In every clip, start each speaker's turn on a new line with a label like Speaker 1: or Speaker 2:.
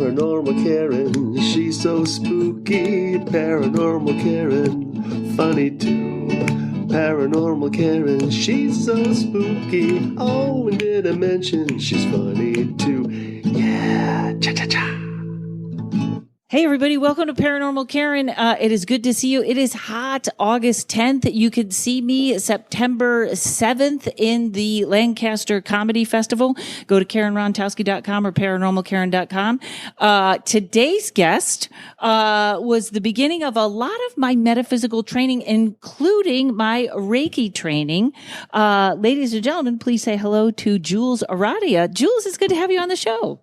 Speaker 1: Paranormal Karen, she's so spooky. Paranormal Karen, funny too. Paranormal Karen, she's so spooky. Oh, and did I mention she's funny too? Yeah, cha-cha-cha.
Speaker 2: Hey, everybody. Welcome to Paranormal Karen. It is good to see you. It is hot August 10th. You can see me September 7th in the Lancaster Comedy Festival. Go to karenrontowski.com or paranormalkaren.com. Today's guest was the beginning of a lot of my metaphysical training, including my Reiki training. Ladies and gentlemen, please say hello to Jewels Aradia. Jewels, it's good to have you on the show.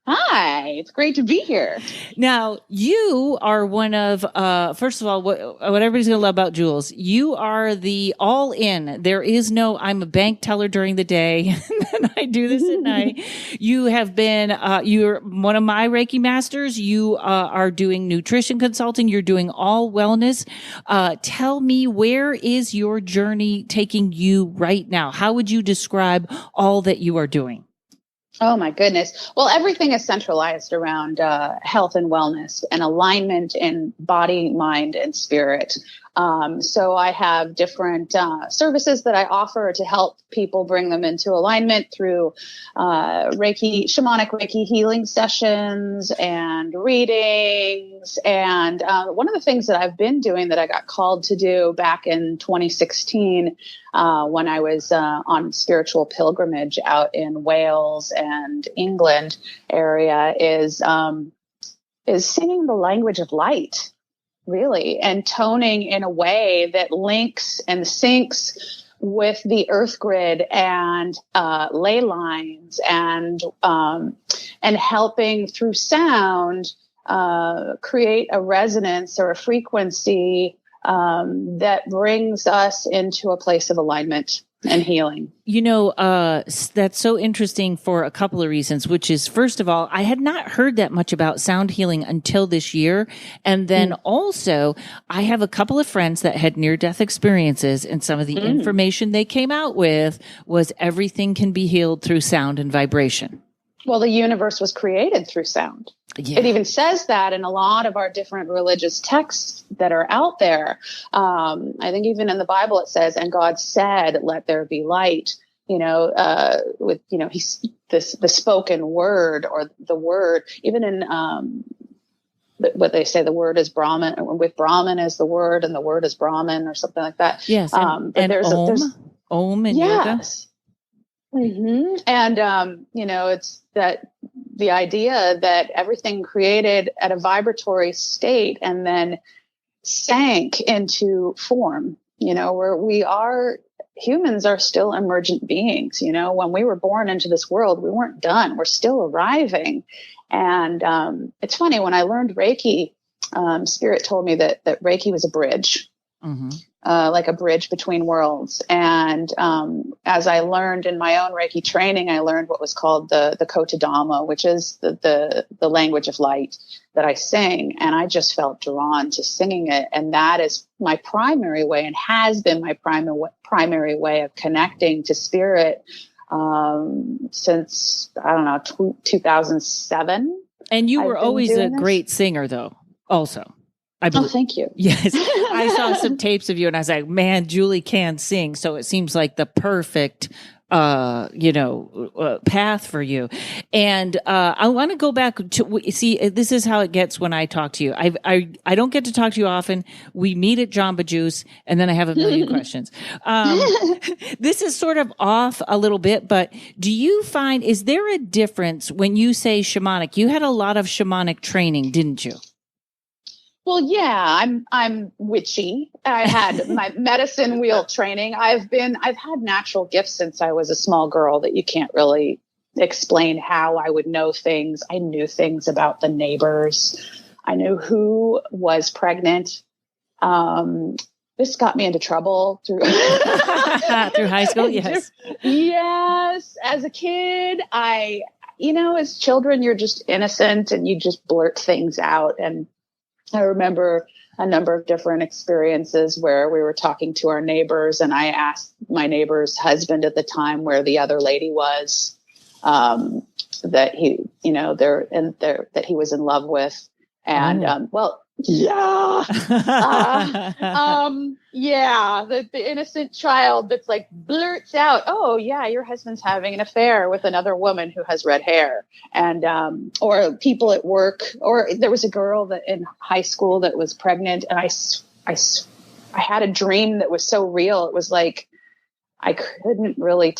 Speaker 3: Hi, it's great to be here.
Speaker 2: Now, you are one of, first of all, what everybody's going to love about Jewels. You are the all in. There is no, I'm a bank teller during the day and then I do this at night. You have been, you're one of my Reiki masters. You are doing nutrition consulting. You're doing all wellness. Tell me, where is your journey taking you right now? How would you describe all that you are doing?
Speaker 3: Oh, my goodness. Well, everything is centralized around health and wellness and alignment in body, mind, and spirit. So I have different services that I offer to help people bring them into alignment through Reiki, shamanic Reiki healing sessions and readings. And one of the things that I've been doing that I got called to do back in 2016 when I was on spiritual pilgrimage out in Wales and England area is singing the language of light. Really, and toning in a way that links and syncs with the earth grid and ley lines and helping through sound create a resonance or a frequency that brings us into a place of alignment and healing.
Speaker 2: You know, that's so interesting for a couple of reasons, which is, first of all, I had not heard that much about sound healing until this year. And then also, I have a couple of friends that had near-death experiences, and some of the information they came out with was everything can be healed through sound and vibration.
Speaker 3: Well, the universe was created through sound. Yeah. It even says that in a lot of our different religious texts that are out there. I think even in the Bible it says, and God said, let there be light, with, the spoken word or the word, even in what they say, the word is Brahman, with Brahman is the word and the word is Brahman or something like that.
Speaker 2: Yes. And there's Om in yoga.
Speaker 3: Mm-hmm. And, it's that the idea that everything created at a vibratory state and then sank into form, where humans are still emergent beings. When we were born into this world, we weren't done. We're still arriving. And it's funny, when I learned Reiki, Spirit told me that Reiki was a bridge. Mm-hmm. Like a bridge between worlds. And as I learned in my own Reiki training, I learned what was called the Kotodama, which is the language of light that I sing. And I just felt drawn to singing it. And that is my primary way, and has been my primary way of connecting to spirit since, 2007.
Speaker 2: And you were always a great singer, though, also.
Speaker 3: Oh, thank you.
Speaker 2: Yes. I saw some tapes of you and I was like, man, Julie can sing. So it seems like the perfect, path for you. And, I want to go back to see, this is how it gets when I talk to you. I don't get to talk to you often. We meet at Jamba Juice and then I have a million questions. This is sort of off a little bit, but do you find, is there a difference when you say shamanic? You had a lot of shamanic training, didn't you?
Speaker 3: Well, yeah, I'm witchy. I had my medicine wheel training. I've had natural gifts since I was a small girl that you can't really explain how I would know things. I knew things about the neighbors. I knew who was pregnant. This got me into trouble through
Speaker 2: through high school. Yes.
Speaker 3: Yes. As a kid, as children, you're just innocent and you just blurt things out. And I remember a number of different experiences where we were talking to our neighbors, and I asked my neighbor's husband at the time where the other lady was. that he, that he was in love with. And, the innocent child that's like blurts out, "Oh yeah, your husband's having an affair with another woman who has red hair." And, or people at work, or there was a girl that in high school that was pregnant. And I had a dream that was so real. It was like, I couldn't really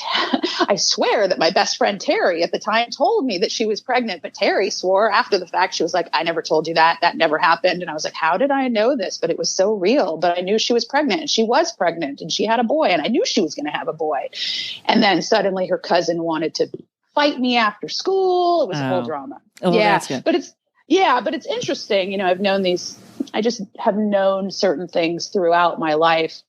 Speaker 3: I swear that my best friend Terry at the time told me that she was pregnant, but Terry swore after the fact. She was like, "I never told you that. That never happened." And I was like, "How did I know this?" But it was so real. But I knew she was pregnant, and she was pregnant, and she had a boy, and I knew she was going to have a boy. And then suddenly her cousin wanted to fight me after school. It was a whole drama.
Speaker 2: Oh,
Speaker 3: yeah.
Speaker 2: That's good.
Speaker 3: But it's interesting. I just have known certain things throughout my life.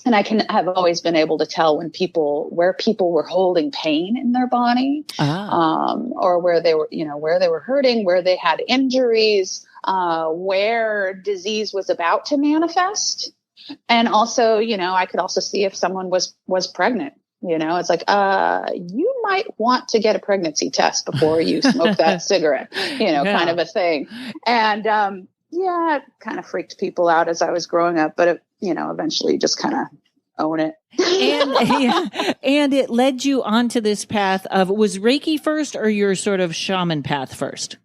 Speaker 3: And I have always been able to tell where people were holding pain in their body, or where they were hurting, where they had injuries, where disease was about to manifest. And also, I could also see if someone was pregnant. It's like, you might want to get a pregnancy test before you smoke that cigarette, kind of a thing. And, it kind of freaked people out as I was growing up, but eventually just kind of own it.
Speaker 2: And it led you onto this path of, was Reiki first or your sort of shaman path first?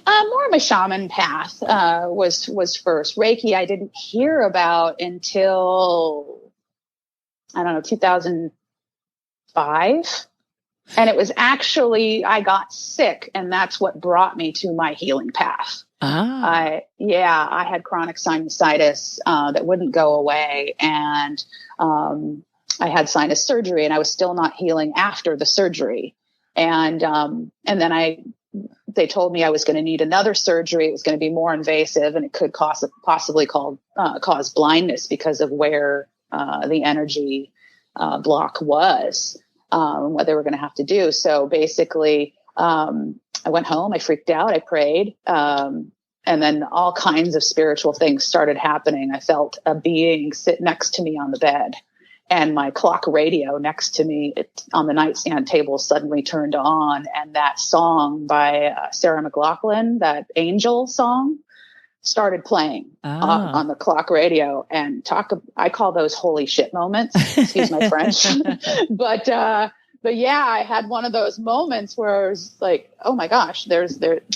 Speaker 3: More of my shaman path was first. Reiki I didn't hear about until, 2005. And it was actually, I got sick, and that's what brought me to my healing path. I had chronic sinusitis that wouldn't go away. And I had sinus surgery, and I was still not healing after the surgery. And then they told me I was going to need another surgery. It was going to be more invasive, and it could possibly cause blindness because of where the energy block was. What they were going to have to do. So basically, I went home, I freaked out, I prayed. And then all kinds of spiritual things started happening. I felt a being sit next to me on the bed, and my clock radio next to me on the nightstand table suddenly turned on. And that song by Sarah McLachlan, that Angel song, started playing on the clock radio. And I call those holy shit moments, excuse my French. But yeah, I had one of those moments where I was like, oh my gosh,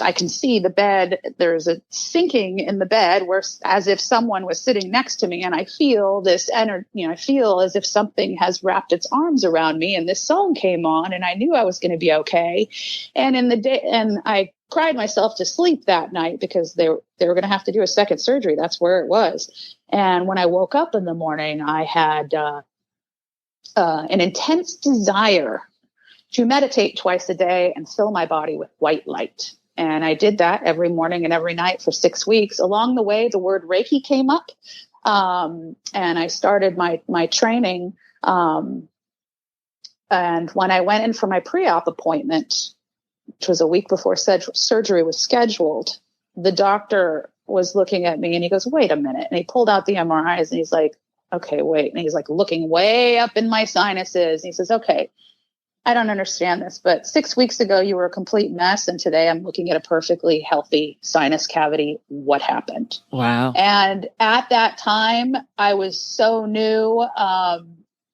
Speaker 3: I can see the bed. There's a sinking in the bed as if someone was sitting next to me, and I feel this energy, I feel as if something has wrapped its arms around me, and this song came on, and I knew I was going to be okay. And I cried myself to sleep that night because they were going to have to do a second surgery. That's where it was. And when I woke up in the morning, I had an intense desire to meditate twice a day and fill my body with white light. And I did that every morning and every night for 6 weeks. Along the way, the word Reiki came up. And I started my training. And when I went in for my pre-op appointment, which was a week before surgery was scheduled, the doctor was looking at me and he goes, "Wait a minute." And he pulled out the MRIs and he's like, "Okay, wait." And he's like looking way up in my sinuses. And he says, "Okay, I don't understand this, but 6 weeks ago you were a complete mess. And today I'm looking at a perfectly healthy sinus cavity. What happened?"
Speaker 2: Wow.
Speaker 3: And at that time I was so new,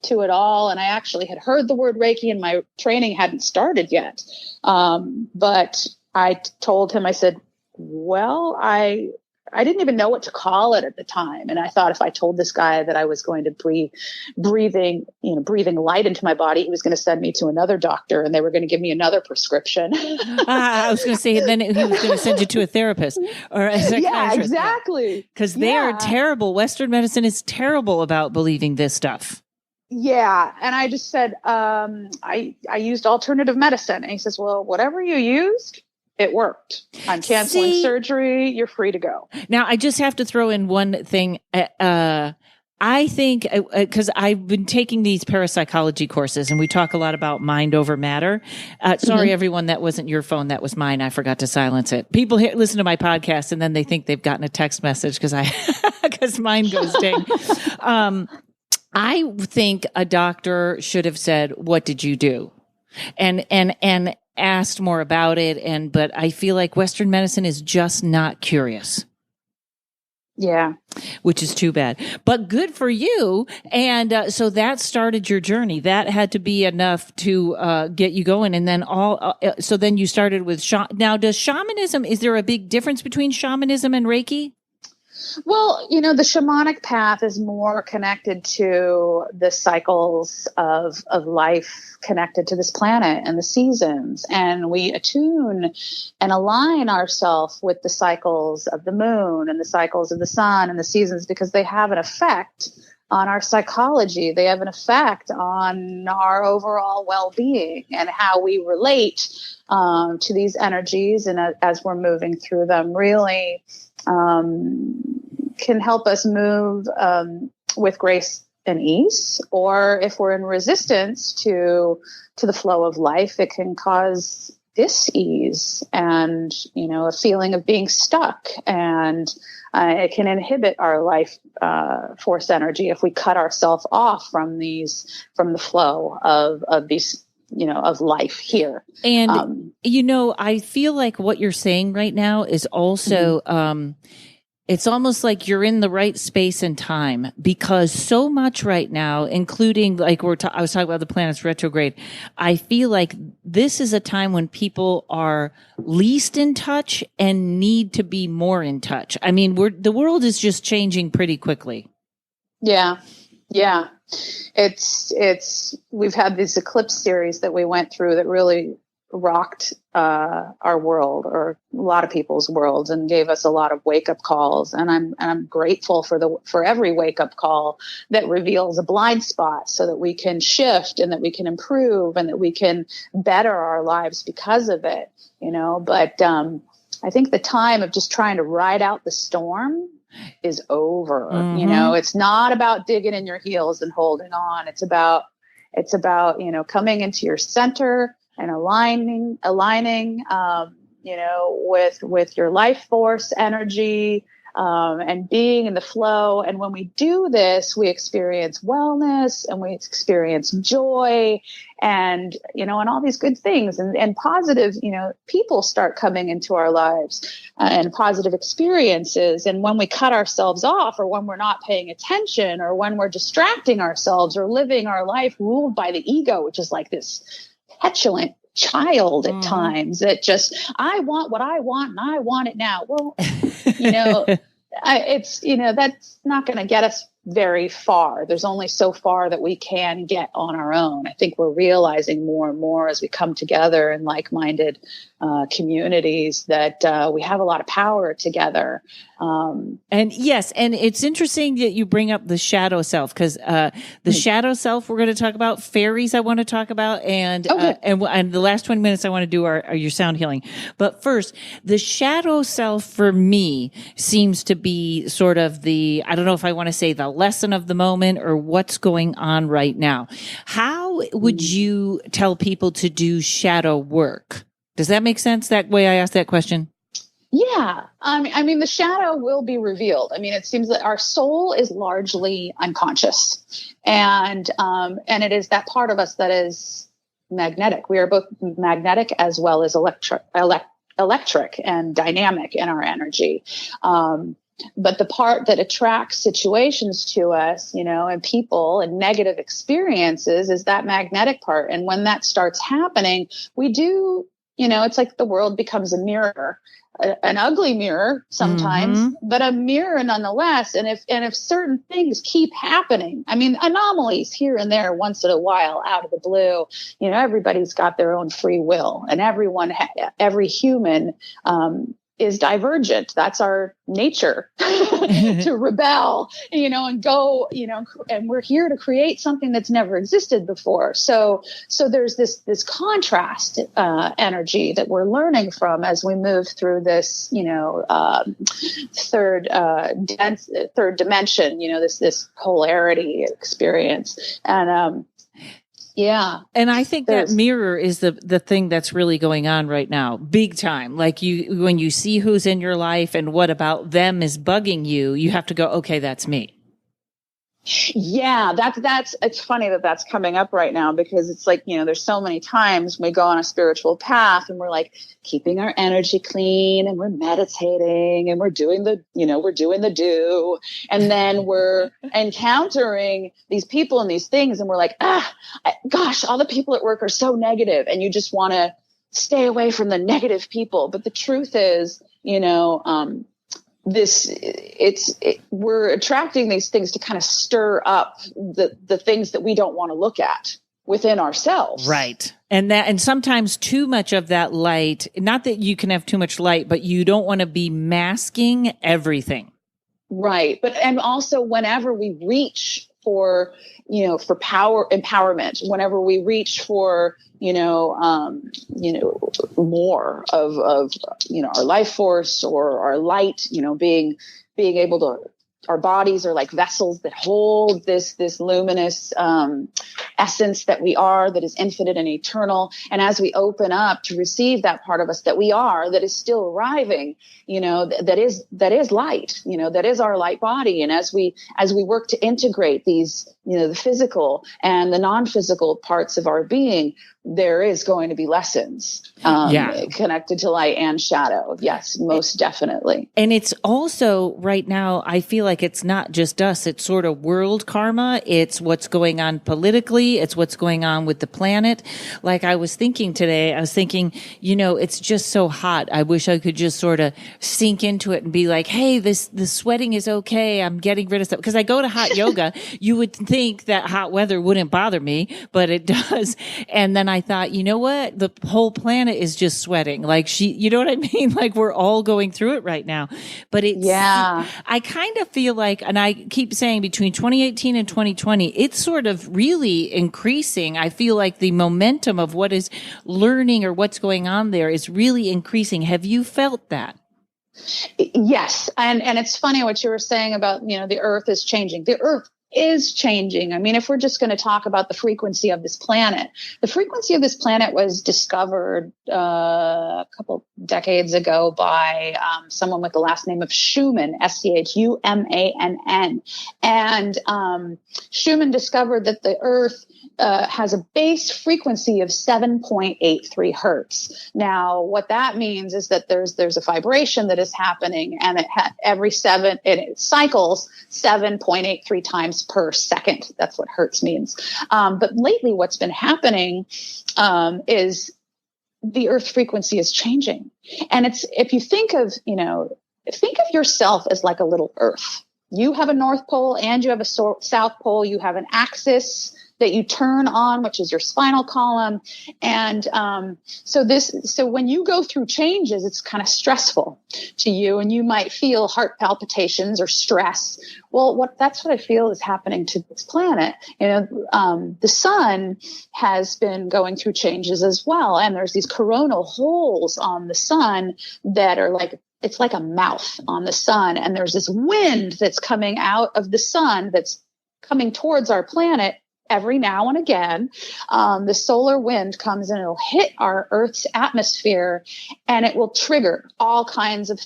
Speaker 3: to it all. And I actually had heard the word Reiki, and my training hadn't started yet. But I told him, I said, well, I didn't even know what to call it at the time. And I thought if I told this guy that I was going to breathing light into my body, he was going to send me to another doctor, and they were going to give me another prescription.
Speaker 2: I was going to say, then he was going to send you to a therapist or a psychiatrist.
Speaker 3: Yeah, exactly.
Speaker 2: Because they are terrible. Western medicine is terrible about believing this stuff.
Speaker 3: Yeah. And I just said, I used alternative medicine. And he says, well, whatever you used, it worked. I'm canceling surgery. You're free to go.
Speaker 2: Now, I just have to throw in one thing. I think, because I've been taking these parapsychology courses, and we talk a lot about mind over matter. Sorry, everyone, that wasn't your phone. That was mine. I forgot to silence it. People listen to my podcast, and then they think they've gotten a text message because mine goes ding. I think a doctor should have said, "What did you do?" And asked more about it, but I feel like Western medicine is just not curious.
Speaker 3: Yeah.
Speaker 2: Which is too bad, but good for you. And so that started your journey. That had to be enough to get you going. And then so then you started with now, does shamanism, is there a big difference between shamanism and Reiki?
Speaker 3: Well, the shamanic path is more connected to the cycles of life connected to this planet and the seasons. And we attune and align ourselves with the cycles of the moon and the cycles of the sun and the seasons, because they have an effect on our psychology. They have an effect on our overall well-being and how we relate to these energies. And as we're moving through them, really can help us move with grace and ease. Or if we're in resistance to the flow of life, it can cause dis-ease and, a feeling of being stuck. And it can inhibit our life force energy if we cut ourselves off from the flow of these, of life here.
Speaker 2: And, I feel like what you're saying right now is also, it's almost like you're in the right space and time, because so much right now, including like I was talking about the planet's retrograde. I feel like this is a time when people are least in touch and need to be more in touch. I mean, the world is just changing pretty quickly.
Speaker 3: Yeah. Yeah. We've had this eclipse series that we went through that really rocked our world, or a lot of people's worlds, and gave us a lot of wake up calls. And I'm grateful for every wake up call that reveals a blind spot, so that we can shift and that we can improve and that we can better our lives because of it. But I think the time of just trying to ride out the storm is over.
Speaker 2: Mm-hmm.
Speaker 3: It's not about digging in your heels and holding on. It's about coming into your center and aligning, with your life force energy, and being in the flow. And when we do this, we experience wellness and we experience joy and all these good things and positive, people start coming into our lives and positive experiences. And when we cut ourselves off, or when we're not paying attention, or when we're distracting ourselves, or living our life ruled by the ego, which is like this petulant child at times that just, I want what I want and I want it now. Well, that's not going to get us very far. There's only so far that we can get on our own. I think we're realizing more and more as we come together in like-minded communities that we have a lot of power together.
Speaker 2: And yes, and it's interesting that you bring up the shadow self, because the shadow self we're going to talk about, fairies I want to talk about, and the last 20 minutes I want to do are your sound healing. But first, the shadow self for me seems to be sort of I don't know if I want to say the lesson of the moment or what's going on right now. How would you tell people to do shadow work? Does that make sense, that way I asked that question?
Speaker 3: Yeah. I mean, the shadow will be revealed. I mean, it seems that our soul is largely unconscious, and it is that part of us that is magnetic. We are both magnetic as well as electric and dynamic in our energy. But the part that attracts situations to us, and people and negative experiences is that magnetic part. And when that starts happening, we do, it's like the world becomes a mirror, an ugly mirror sometimes, but a mirror nonetheless. And if certain things keep happening, I mean, anomalies here and there once in a while out of the blue, everybody's got their own free will, and every human, is divergent. That's our nature to rebel, and go, and we're here to create something that's never existed before. So there's this contrast energy that we're learning from as we move through this, third dimension, this polarity experience. And, yeah.
Speaker 2: And I think that mirror is the thing that's really going on right now, big time. Like when you see who's in your life and what about them is bugging you, you have to go, okay, that's me.
Speaker 3: Yeah, it's funny that that's coming up right now, because it's like, there's so many times we go on a spiritual path and we're like keeping our energy clean and we're meditating and we're doing the do. And then we're encountering these people and these things and we're like, gosh, all the people at work are so negative, and you just want to stay away from the negative people. But the truth is, we're attracting these things to kind of stir up the things that we don't want to look at within ourselves.
Speaker 2: Right. And sometimes too much of that light, not that you can have too much light, but you don't want to be masking everything.
Speaker 3: Right. And also whenever we reach for power, empowerment, whenever we reach for, more of our life force or our light, being able to, our bodies are like vessels that hold this luminous essence that we are, that is infinite and eternal. And as we open up to receive that part of us that we are, that is still arriving, that is light, that is our light body. And as we work to integrate these, the physical and the non-physical parts of our being, there is going to be lessons connected to light and shadow. Yes, most definitely.
Speaker 2: And it's also right now, I feel like it's not just us. It's sort of world karma. It's what's going on politically. It's what's going on with the planet. Like I was thinking today, it's just so hot. I wish I could just sort of sink into it and be like, hey, the sweating is okay. I'm getting rid of stuff. Because I go to hot yoga. You would think that hot weather wouldn't bother me, but it does. And then I thought, you know what? The whole planet is just sweating. Like you know what I mean? Like we're all going through it right now. But I kind of feel like, and I keep saying between 2018 and 2020, it's sort of really increasing. I feel like the momentum of what is learning or what's going on there is really increasing. Have you felt that?
Speaker 3: Yes. And it's funny what you were saying about, the earth is changing. The earth is changing. I mean, if we're just going to talk about the frequency of this planet, the frequency of this planet was discovered a couple decades ago by someone with the last name of Schumann, Schumann. And Schumann discovered that the Earth has a base frequency of 7.83 hertz. Now, what that means is that there's a vibration that is happening, and it cycles 7.83 times per second. That's what hertz means. But lately, what's been happening is the Earth frequency is changing, and if you think of yourself as like a little Earth. You have a North Pole and you have a South Pole. You have an axis that you turn on, which is your spinal column. And so when you go through changes, it's kind of stressful to you, and you might feel heart palpitations or stress. Well, that's what I feel is happening to this planet. The sun has been going through changes as well, and there's these coronal holes on the sun that are like, it's like a mouth on the sun, and there's this wind that's coming out of the sun that's coming towards our planet every now and again. The solar wind comes and it'll hit our Earth's atmosphere, and it will trigger all kinds of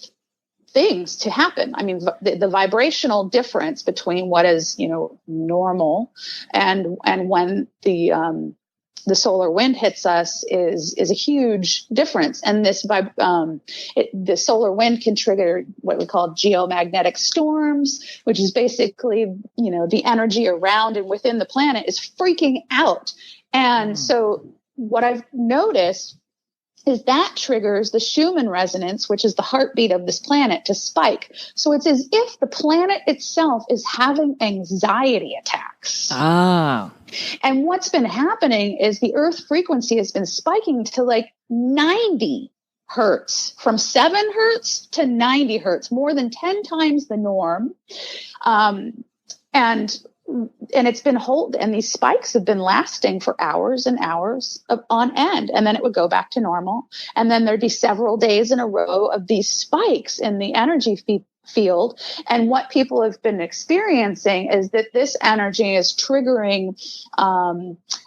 Speaker 3: things to happen. I mean, the vibrational difference between what is, normal and when the solar wind hits us is a huge difference. And the solar wind can trigger what we call geomagnetic storms, which is basically, the energy around and within the planet is freaking out. And so what I've noticed is that triggers the Schumann resonance, which is the heartbeat of this planet, to spike. So it's as if the planet itself is having anxiety attacks.
Speaker 2: Ah.
Speaker 3: And what's been happening is the Earth frequency has been spiking to like 90 hertz, from 7 hertz to 90 hertz, more than 10 times the norm. And it's been and these spikes have been lasting for hours and hours on end. And then it would go back to normal. And then there'd be several days in a row of these spikes in the energy field. And what people have been experiencing is that this energy is triggering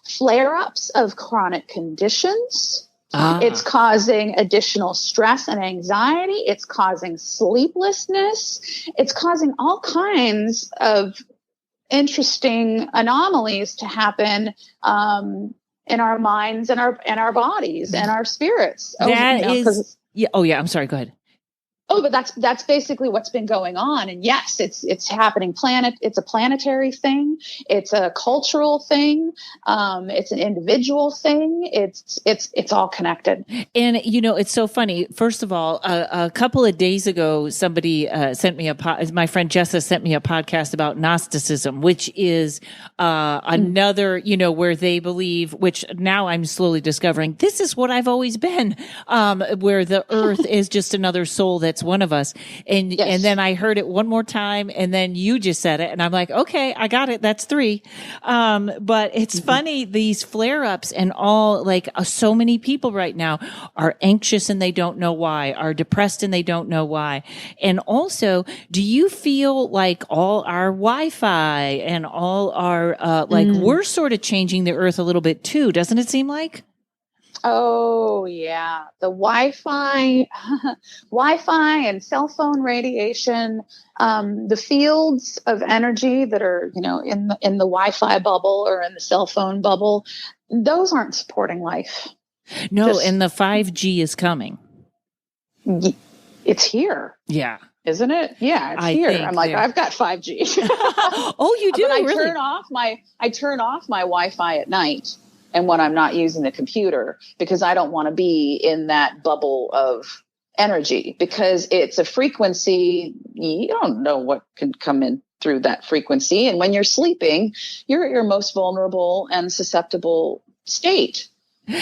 Speaker 3: flare-ups of chronic conditions. It's causing additional stress and anxiety. It's causing sleeplessness. It's causing all kinds of interesting anomalies to happen in our minds and our bodies and our spirits.
Speaker 2: Yeah. Oh yeah. I'm sorry. Go ahead.
Speaker 3: Oh, but that's basically what's been going on. And yes, it's happening it's a planetary thing. It's a cultural thing. It's an individual thing. It's all connected.
Speaker 2: And it's so funny. First of all, a couple of days ago, somebody sent me my friend Jessa sent me a podcast about Gnosticism, which is another, where they believe, which now I'm slowly discovering, this is what I've always been, where the earth is just another soul that's one of us. And then I heard it one more time, and then you just said it, and I'm like, okay, I got it. That's 3. But it's funny, these flare-ups and all, like so many people right now are anxious and they don't know why, are depressed and they don't know why. And also, do you feel like all our Wi-Fi and all our, we're sort of changing the earth a little bit too, doesn't it seem like?
Speaker 3: Oh yeah, the Wi-Fi and cell phone radiation, the fields of energy that are, in the Wi-Fi bubble or in the cell phone bubble, those aren't supporting life.
Speaker 2: No, and the 5G is coming.
Speaker 3: It's here.
Speaker 2: Yeah.
Speaker 3: Isn't it? Yeah, it's here. I'm like, I've got 5G.
Speaker 2: Oh, you do?
Speaker 3: But I
Speaker 2: really?
Speaker 3: turn off my Wi-Fi at night. And when I'm not using the computer, because I don't want to be in that bubble of energy, because it's a frequency. You don't know what can come in through that frequency. And when you're sleeping, you're at your most vulnerable and susceptible state.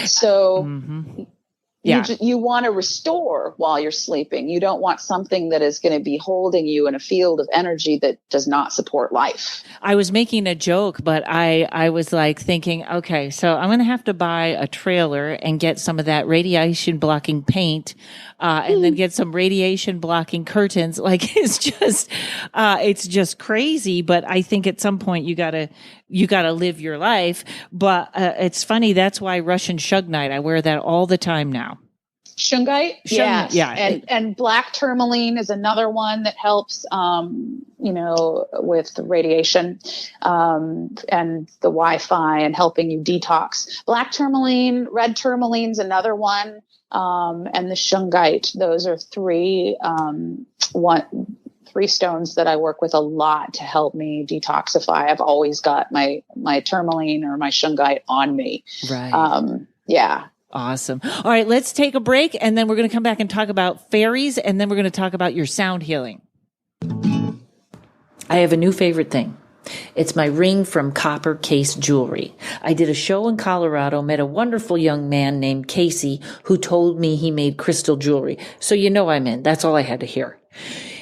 Speaker 3: So you want to restore while you're sleeping. You don't want something that is going to be holding you in a field of energy that does not support life.
Speaker 2: I was making a joke, but I was like thinking, okay, so I'm going to have to buy a trailer and get some of that radiation blocking paint, and then get some radiation blocking curtains. Like it's just crazy. But I think at some point you gotta live your life. But it's funny. That's why Russian Shugnite, I wear that all the time now.
Speaker 3: Shungite? Yes.
Speaker 2: Yeah.
Speaker 3: And black tourmaline is another one that helps, with the radiation, and the Wi-Fi and helping you detox. Black tourmaline, red tourmaline's another one. And the shungite, those are 3 stones that I work with a lot to help me detoxify. I've always got my tourmaline or my shungite on me.
Speaker 2: Right.
Speaker 3: Yeah.
Speaker 2: Awesome. All right, let's take a break, and then we're going to come back and talk about fairies, and then we're going to talk about your sound healing. I have a new favorite thing. It's my ring from Copper Case Jewelry. I did a show in Colorado, met a wonderful young man named Casey who told me he made crystal jewelry. So I'm in. That's all I had to hear.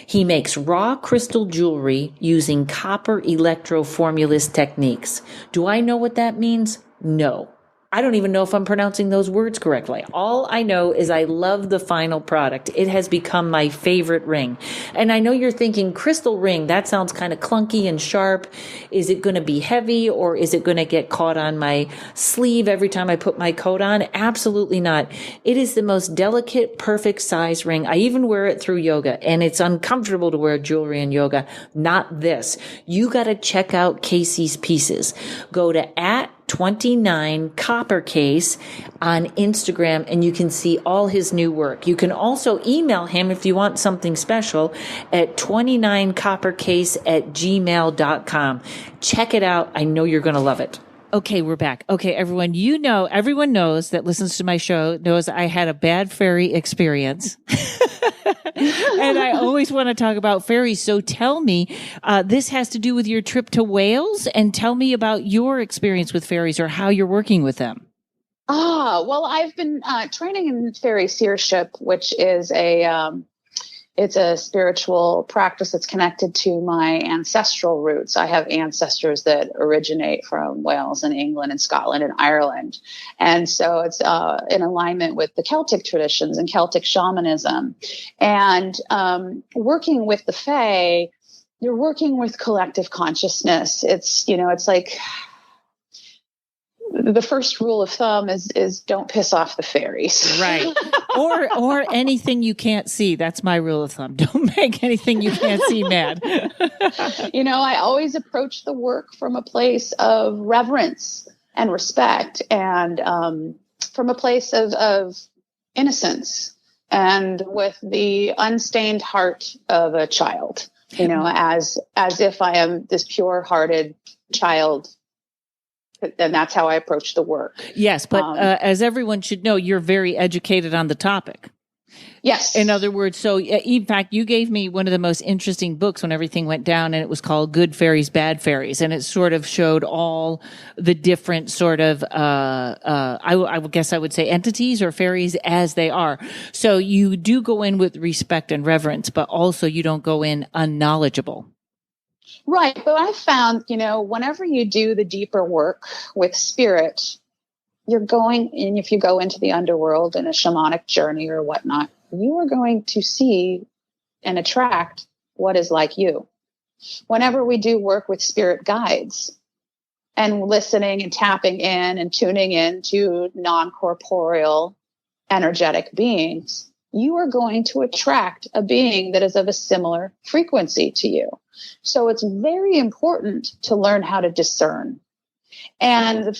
Speaker 2: He makes raw crystal jewelry using copper electroformulist techniques. Do I know what that means? No. I don't even know if I'm pronouncing those words correctly. All I know is I love the final product. It has become my favorite ring. And I know you're thinking, crystal ring, that sounds kind of clunky and sharp. Is it going to be heavy, or is it going to get caught on my sleeve every time I put my coat on? Absolutely not. It is the most delicate, perfect size ring. I even wear it through yoga, and it's uncomfortable to wear jewelry in yoga. Not this. You got to check out Casey's pieces. Go to @29 Copper Case on Instagram, and you can see all his new work. You can also email him if you want something special at 29coppercase@gmail.com. Check it out. I know you're going to love it. Okay, we're back. Okay, everyone, everyone knows that listens to my show knows I had a bad fairy experience. And I always want to talk about fairies. So tell me, this has to do with your trip to Wales, and tell me about your experience with fairies or how you're working with them.
Speaker 3: Well, I've been training in fairy seership, which is it's a spiritual practice that's connected to my ancestral roots. I have ancestors that originate from Wales and England and Scotland and Ireland. And so it's in alignment with the Celtic traditions and Celtic shamanism. And working with the Fae, you're working with collective consciousness. It's like the first rule of thumb is don't piss off the fairies.
Speaker 2: Right. Or anything you can't see. That's my rule of thumb. Don't make anything you can't see mad.
Speaker 3: I always approach the work from a place of reverence and respect, and from a place of innocence, and with the unstained heart of a child, as if I am this pure-hearted child. And that's how I approach the work.
Speaker 2: Yes, but as everyone should know, you're very educated on the topic.
Speaker 3: Yes.
Speaker 2: In other words, so in fact, you gave me one of the most interesting books when everything went down, and it was called Good Fairies, Bad Fairies. And it sort of showed all the different sort of, I guess I would say entities or fairies as they are. So you do go in with respect and reverence, but also you don't go in unknowledgeable.
Speaker 3: Right. But I found, whenever you do the deeper work with spirit, you're going, and if you go into the underworld in a shamanic journey or whatnot, you are going to see and attract what is like you. Whenever we do work with spirit guides and listening and tapping in and tuning in to non-corporeal energetic beings, you are going to attract a being that is of a similar frequency to you. So it's very important to learn how to discern. And,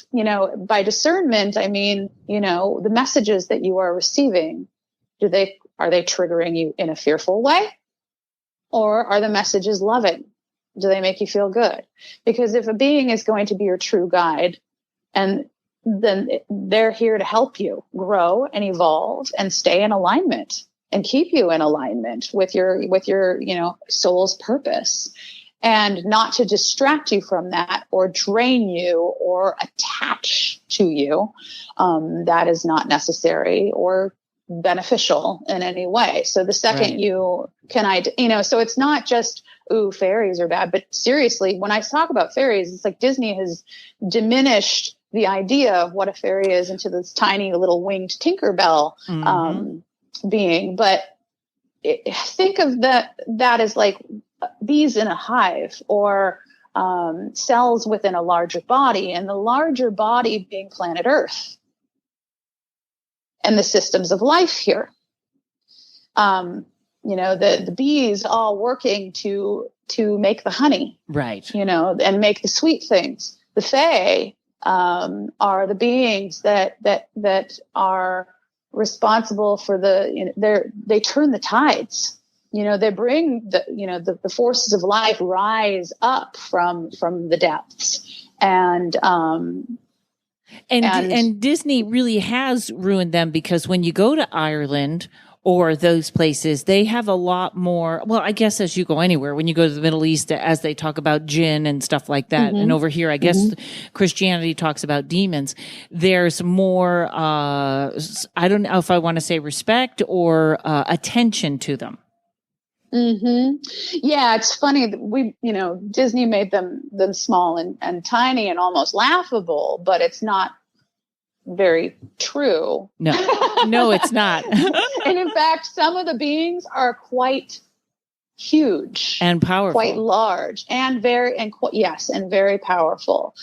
Speaker 3: by discernment, I mean, the messages that you are receiving, are they triggering you in a fearful way? Or are the messages loving? Do they make you feel good? Because if a being is going to be your true guide, and then they're here to help you grow and evolve and stay in alignment and keep you in alignment with your soul's purpose, and not to distract you from that or drain you or attach to you. That is not necessary or beneficial in any way. So the second you can, so it's not just, ooh, fairies are bad, but seriously, when I talk about fairies, it's like Disney has diminished the idea of what a fairy is into this tiny little winged Tinkerbell being. But think of that as like bees in a hive, or cells within a larger body, and the larger body being planet Earth and the systems of life here. The bees all working to make the honey,
Speaker 2: right?
Speaker 3: And make the sweet things. The fae are the beings that are responsible for they turn the tides. They bring the forces of life rise up from the depths, and
Speaker 2: Disney really has ruined them, because when you go to Ireland or those places, they have a lot more. Well, I guess as you go anywhere, when you go to the Middle East, as they talk about jinn and stuff like that, and over here, I guess Christianity talks about demons. There's more. I don't know if I want to say respect or attention to them.
Speaker 3: Yeah, it's funny that Disney made them small and tiny and almost laughable, but it's not very true.
Speaker 2: No, it's not.
Speaker 3: And in fact, some of the beings are quite huge
Speaker 2: and powerful,
Speaker 3: quite large, and very powerful.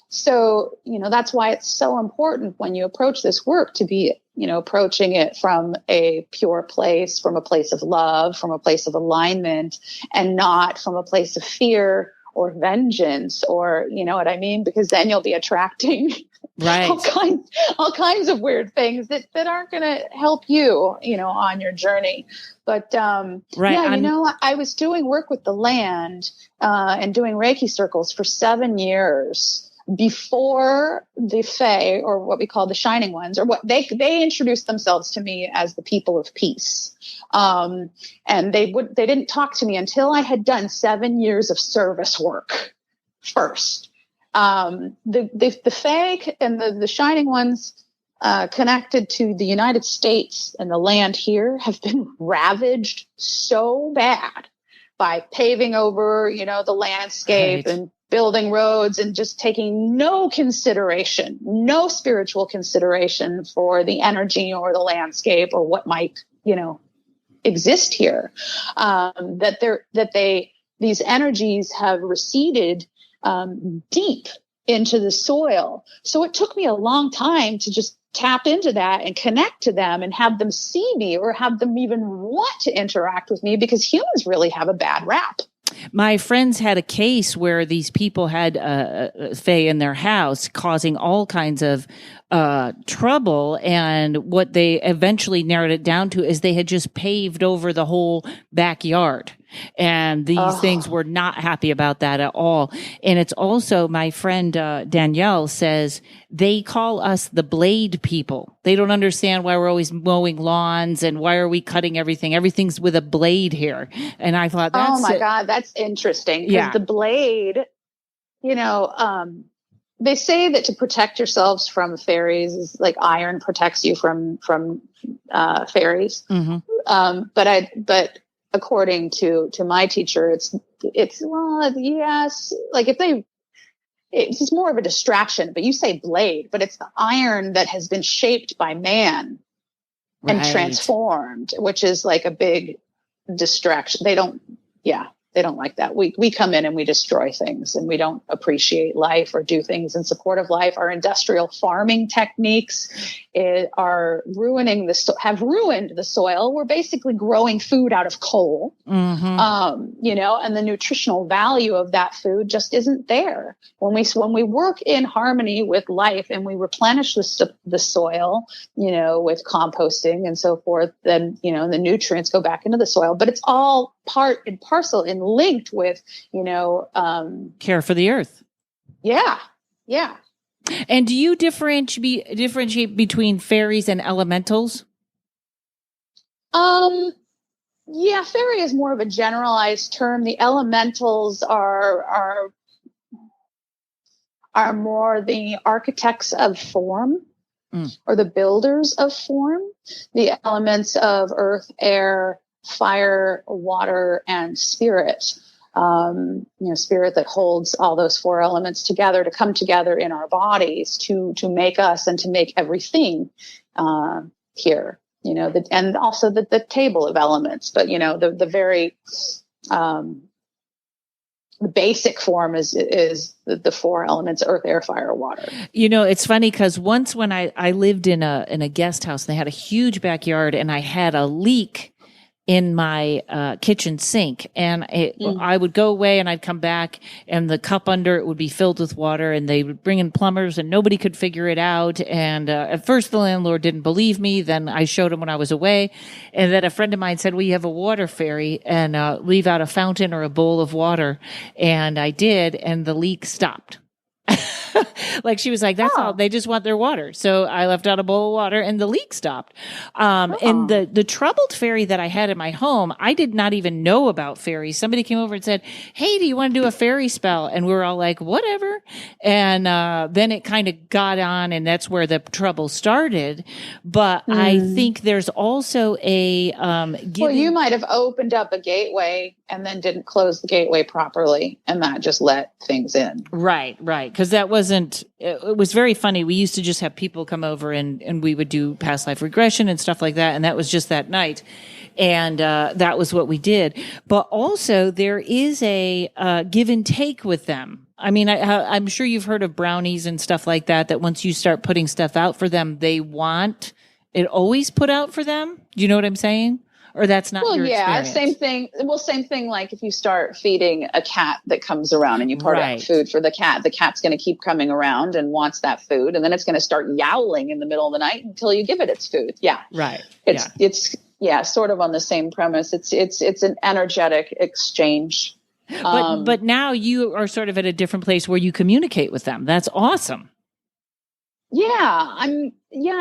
Speaker 3: So, that's why it's so important when you approach this work to be, approaching it from a pure place, from a place of love, from a place of alignment, and not from a place of fear or vengeance, or, you know what I mean? Because then you'll be attracting all kinds of weird things that aren't going to help you, on your journey. But, I was doing work with the land, and doing Reiki circles for 7 years before the Fae, or what we call the Shining Ones, or what they introduced themselves to me as the people of peace. And they didn't talk to me until I had done 7 years of service work first. The Fae and the Shining Ones, connected to the United States and the land here, have been ravaged so bad by paving over, the landscape and building roads, and just taking no spiritual consideration for the energy or the landscape or what might, exist here. These energies have receded deep into the soil. So it took me a long time to just tap into that and connect to them and have them see me or have them even want to interact with me, because humans really have a bad rap.
Speaker 2: My friends had a case where these people had Fae in their house causing all kinds of trouble. And what they eventually narrowed it down to is they had just paved over the whole backyard. And these things were not happy about that at all. And it's also, my friend Danielle says, they call us the blade people. They don't understand why we're always mowing lawns and why are we cutting everything. Everything's with a blade here. And I thought, that's
Speaker 3: oh my God, that's interesting. Because the blade, they say that to protect yourselves from fairies is like iron protects you from fairies. Mm-hmm. But according to my teacher, it's well, yes, like it's more of a distraction, but you say blade, but it's the iron that has been shaped by man and transformed, which is like a big distraction. They don't like that. We come in and we destroy things, and we don't appreciate life or do things in support of life. Our industrial farming techniques have ruined the soil. We're basically growing food out of coal, and the nutritional value of that food just isn't there. When we work in harmony with life and we replenish the soil, with composting and so forth, then, the nutrients go back into the soil, but it's all part and parcel and linked with,
Speaker 2: care for the earth.
Speaker 3: Yeah. Yeah.
Speaker 2: And do you differentiate between fairies and elementals?
Speaker 3: Yeah, fairy is more of a generalized term. The elementals are more the architects of form, or the builders of form. The elements of earth, air, fire, water, and spirit. Spirit that holds all those four elements together to come together in our bodies to make us and to make everything here. And also the table of elements, but the very the basic form is the four elements: earth, air, fire, water.
Speaker 2: It's funny because once when I lived in a guest house, they had a huge backyard, and I had a leak in my kitchen sink, and I would go away and I'd come back and the cup under it would be filled with water, and they would bring in plumbers and nobody could figure it out. And at first the landlord didn't believe me. Then I showed him when I was away, and then a friend of mine said, well, you have a water fairy, and leave out a fountain or a bowl of water. And I did, and the leak stopped. Like she was like, that's all, they just want their water. So I left out a bowl of water and the leak stopped. And the troubled fairy that I had in my home, I did not even know about fairies. Somebody came over and said, hey, do you want to do a fairy spell? And we were all like, whatever. And then it kind of got on, and that's where the trouble started. But I think there's also a
Speaker 3: well, you might have opened up a gateway and then didn't close the gateway properly, and that just let things in.
Speaker 2: Right. Because that wasn't, it was very funny. We used to just have people come over and we would do past life regression and stuff like that. And that was just that night. And that was what we did. But also there is a give and take with them. I mean, I'm sure you've heard of brownies and stuff like that, that once you start putting stuff out for them, they want it always put out for them. Do you know what I'm saying? Or that's not your experience?
Speaker 3: Same thing. Well, same thing. Like if you start feeding a cat that comes around and you put out food for the cat's going to keep coming around and wants that food. And then it's going to start yowling in the middle of the night until you give it its food. Yeah.
Speaker 2: Right.
Speaker 3: It's sort of on the same premise. It's an energetic exchange.
Speaker 2: But now you are sort of at a different place where you communicate with them. That's awesome.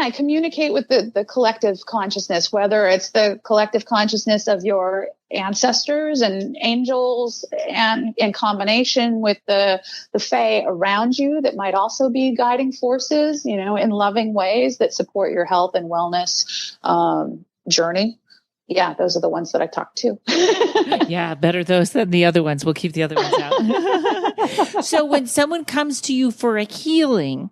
Speaker 3: I communicate with the collective consciousness, whether it's the collective consciousness of your ancestors and angels, and in combination with the fae around you that might also be guiding forces, in loving ways that support your health and wellness journey. Yeah, those are the ones that I talk to.
Speaker 2: Yeah, better those than the other ones. We'll keep the other ones out. So when someone comes to you for a healing,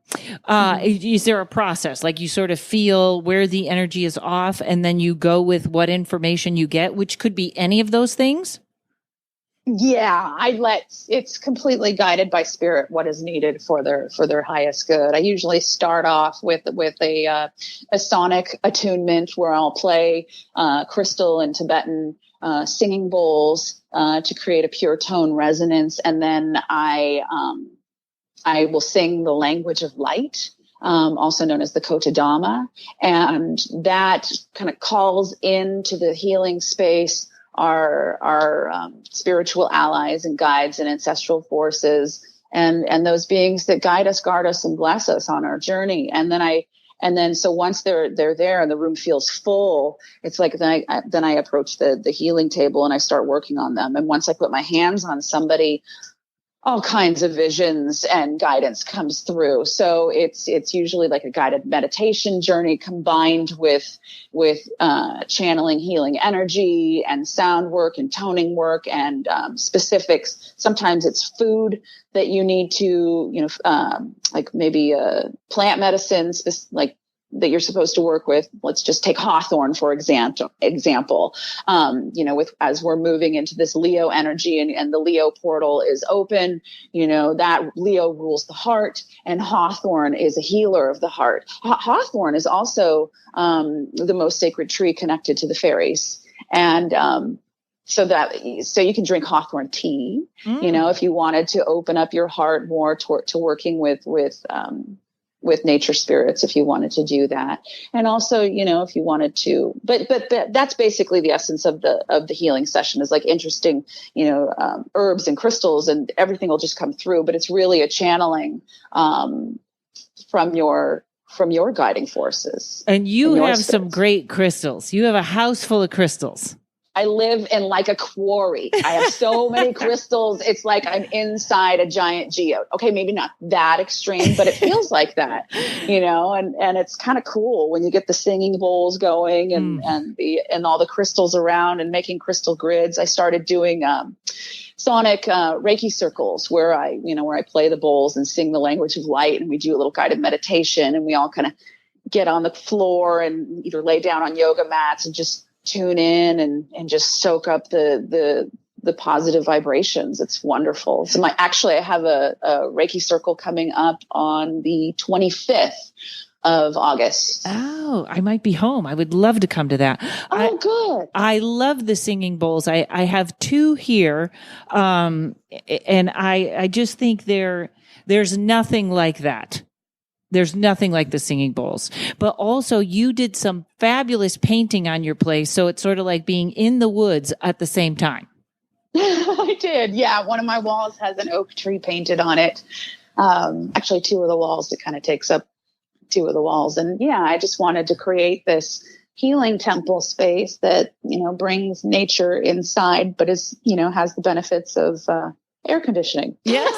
Speaker 2: is there a process? Like you sort of feel where the energy is off and then you go with what information you get, which could be any of those things?
Speaker 3: Yeah, it's completely guided by spirit what is needed for their highest good. I usually start off with a sonic attunement where I'll play crystal and Tibetan singing bowls to create a pure tone resonance, and then I will sing the language of light, also known as the Kotodama, and that kind of calls into the healing space our spiritual allies and guides and ancestral forces and those beings that guide us, guard us, and bless us on our journey. And then so once they're there and the room feels full, it's like then I approach the healing table and I start working on them. And once I put my hands on somebody, all kinds of visions and guidance comes through. So it's usually like a guided meditation journey combined with channeling healing energy and sound work and toning work and specifics. Sometimes it's food that you need to, like maybe plant medicines, like that you're supposed to work with. Let's just take hawthorn, for example, with, as we're moving into this Leo energy and the Leo portal is open, that Leo rules the heart, and hawthorn is a healer of the heart. Hawthorn is also the most sacred tree connected to the fairies. And so you can drink hawthorn tea, if you wanted to open up your heart more to working with nature spirits, if you wanted to do that. And also, if you wanted to, but that's basically the essence of the healing session, is like interesting, herbs and crystals, and everything will just come through, but it's really a channeling, from your guiding forces.
Speaker 2: And you have some great crystals. You have a house full of crystals.
Speaker 3: I live in like a quarry. I have so many crystals. It's like I'm inside a giant geode. Okay, maybe not that extreme, but it feels like that, and it's kind of cool when you get the singing bowls going and all the crystals around and making crystal grids. I started doing sonic reiki circles where I play the bowls and sing the language of light, and we do a little guided meditation, and we all kind of get on the floor and either lay down on yoga mats and just tune in and just soak up the positive vibrations. It's wonderful. So I have a Reiki circle coming up on the 25th of August.
Speaker 2: Oh, I might be home. I would love to come to that.
Speaker 3: Oh, good.
Speaker 2: I love the singing bowls. I have two here. And I just think there's nothing like that. There's nothing like the singing bowls. But also you did some fabulous painting on your place. So it's sort of like being in the woods at the same time.
Speaker 3: I did. Yeah. One of my walls has an oak tree painted on it. Actually two of the walls, it kind of takes up two of the walls. And yeah, I just wanted to create this healing temple space that, brings nature inside, but is, has the benefits of, air conditioning.
Speaker 2: Yes.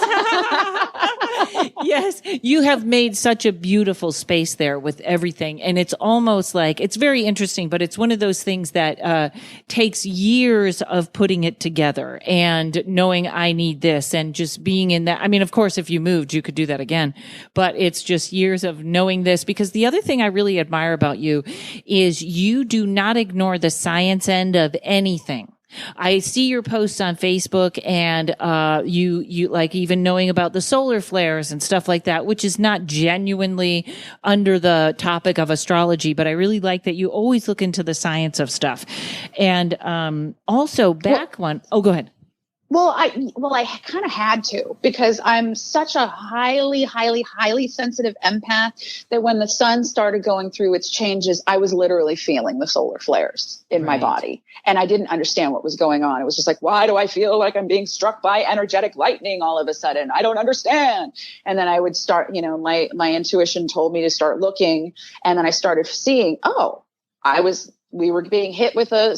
Speaker 2: Yes. You have made such a beautiful space there with everything. And it's almost like, it's very interesting, but it's one of those things that takes years of putting it together and knowing I need this and just being in that. I mean, of course, if you moved, you could do that again, but it's just years of knowing this, because the other thing I really admire about you is you do not ignore the science end of anything. I see your posts on Facebook and, you like even knowing about the solar flares and stuff like that, which is not genuinely under the topic of astrology, but I really like that you always look into the science of stuff. And, also go ahead.
Speaker 3: Well, I kind of had to, because I'm such a highly, highly, highly sensitive empath that when the sun started going through its changes, I was literally feeling the solar flares in my body. And I didn't understand what was going on. It was just like, why do I feel like I'm being struck by energetic lightning all of a sudden? I don't understand. And then I would start, my intuition told me to start looking. And then I started seeing, we were being hit with a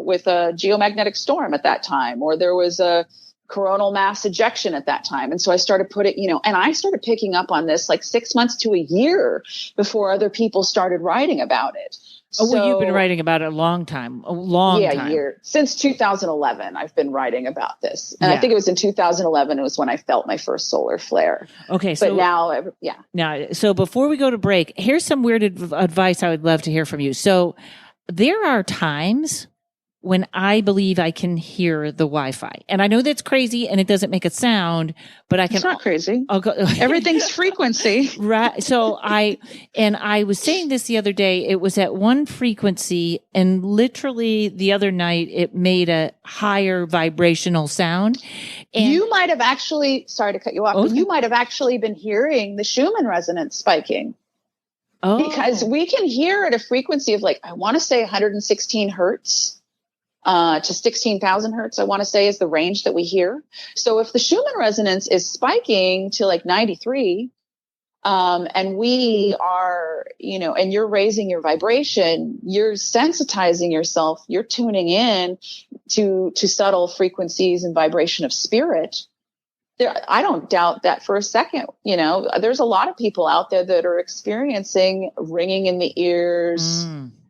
Speaker 3: with a geomagnetic storm at that time, or there was a coronal mass ejection at that time. And so I started and I started picking up on this like 6 months to a year before other people started writing about it.
Speaker 2: Oh, well, you've been writing about it a long time.
Speaker 3: Year. Since 2011, I've been writing about this. And I think it was in 2011, it was when I felt my first solar flare.
Speaker 2: Okay. So now, so before we go to break, here's some weird advice I would love to hear from you. So there are times when I believe I can hear the Wi-Fi. And I know that's crazy and it doesn't make a sound, but I can.
Speaker 3: It's not crazy.
Speaker 2: I'll go,
Speaker 3: Everything's frequency.
Speaker 2: Right. So I was saying this the other day, it was at one frequency and literally the other night it made a higher vibrational sound. And
Speaker 3: you might have actually, sorry to cut you off, but you might have actually been hearing the Schumann resonance spiking. Oh. Because we can hear at a frequency of like, I want to say 116 hertz. To 16,000 hertz, I want to say, is the range that we hear. So if the Schumann resonance is spiking to like 93, and we are, and you're raising your vibration, you're sensitizing yourself, you're tuning in to subtle frequencies and vibration of spirit. I don't doubt that for a second. There's a lot of people out there that are experiencing ringing in the ears.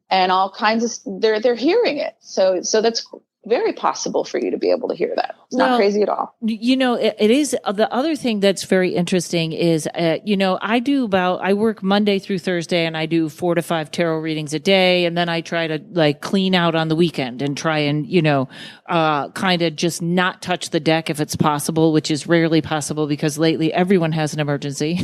Speaker 3: And all kinds of, they're hearing it. So that's very possible for you to be able to hear that. It's not crazy at all.
Speaker 2: It is. The other thing that's very interesting is, I work Monday through Thursday and I do 4 to 5 tarot readings a day. And then I try to like clean out on the weekend and try and, kind of just not touch the deck if it's possible, which is rarely possible because lately everyone has an emergency.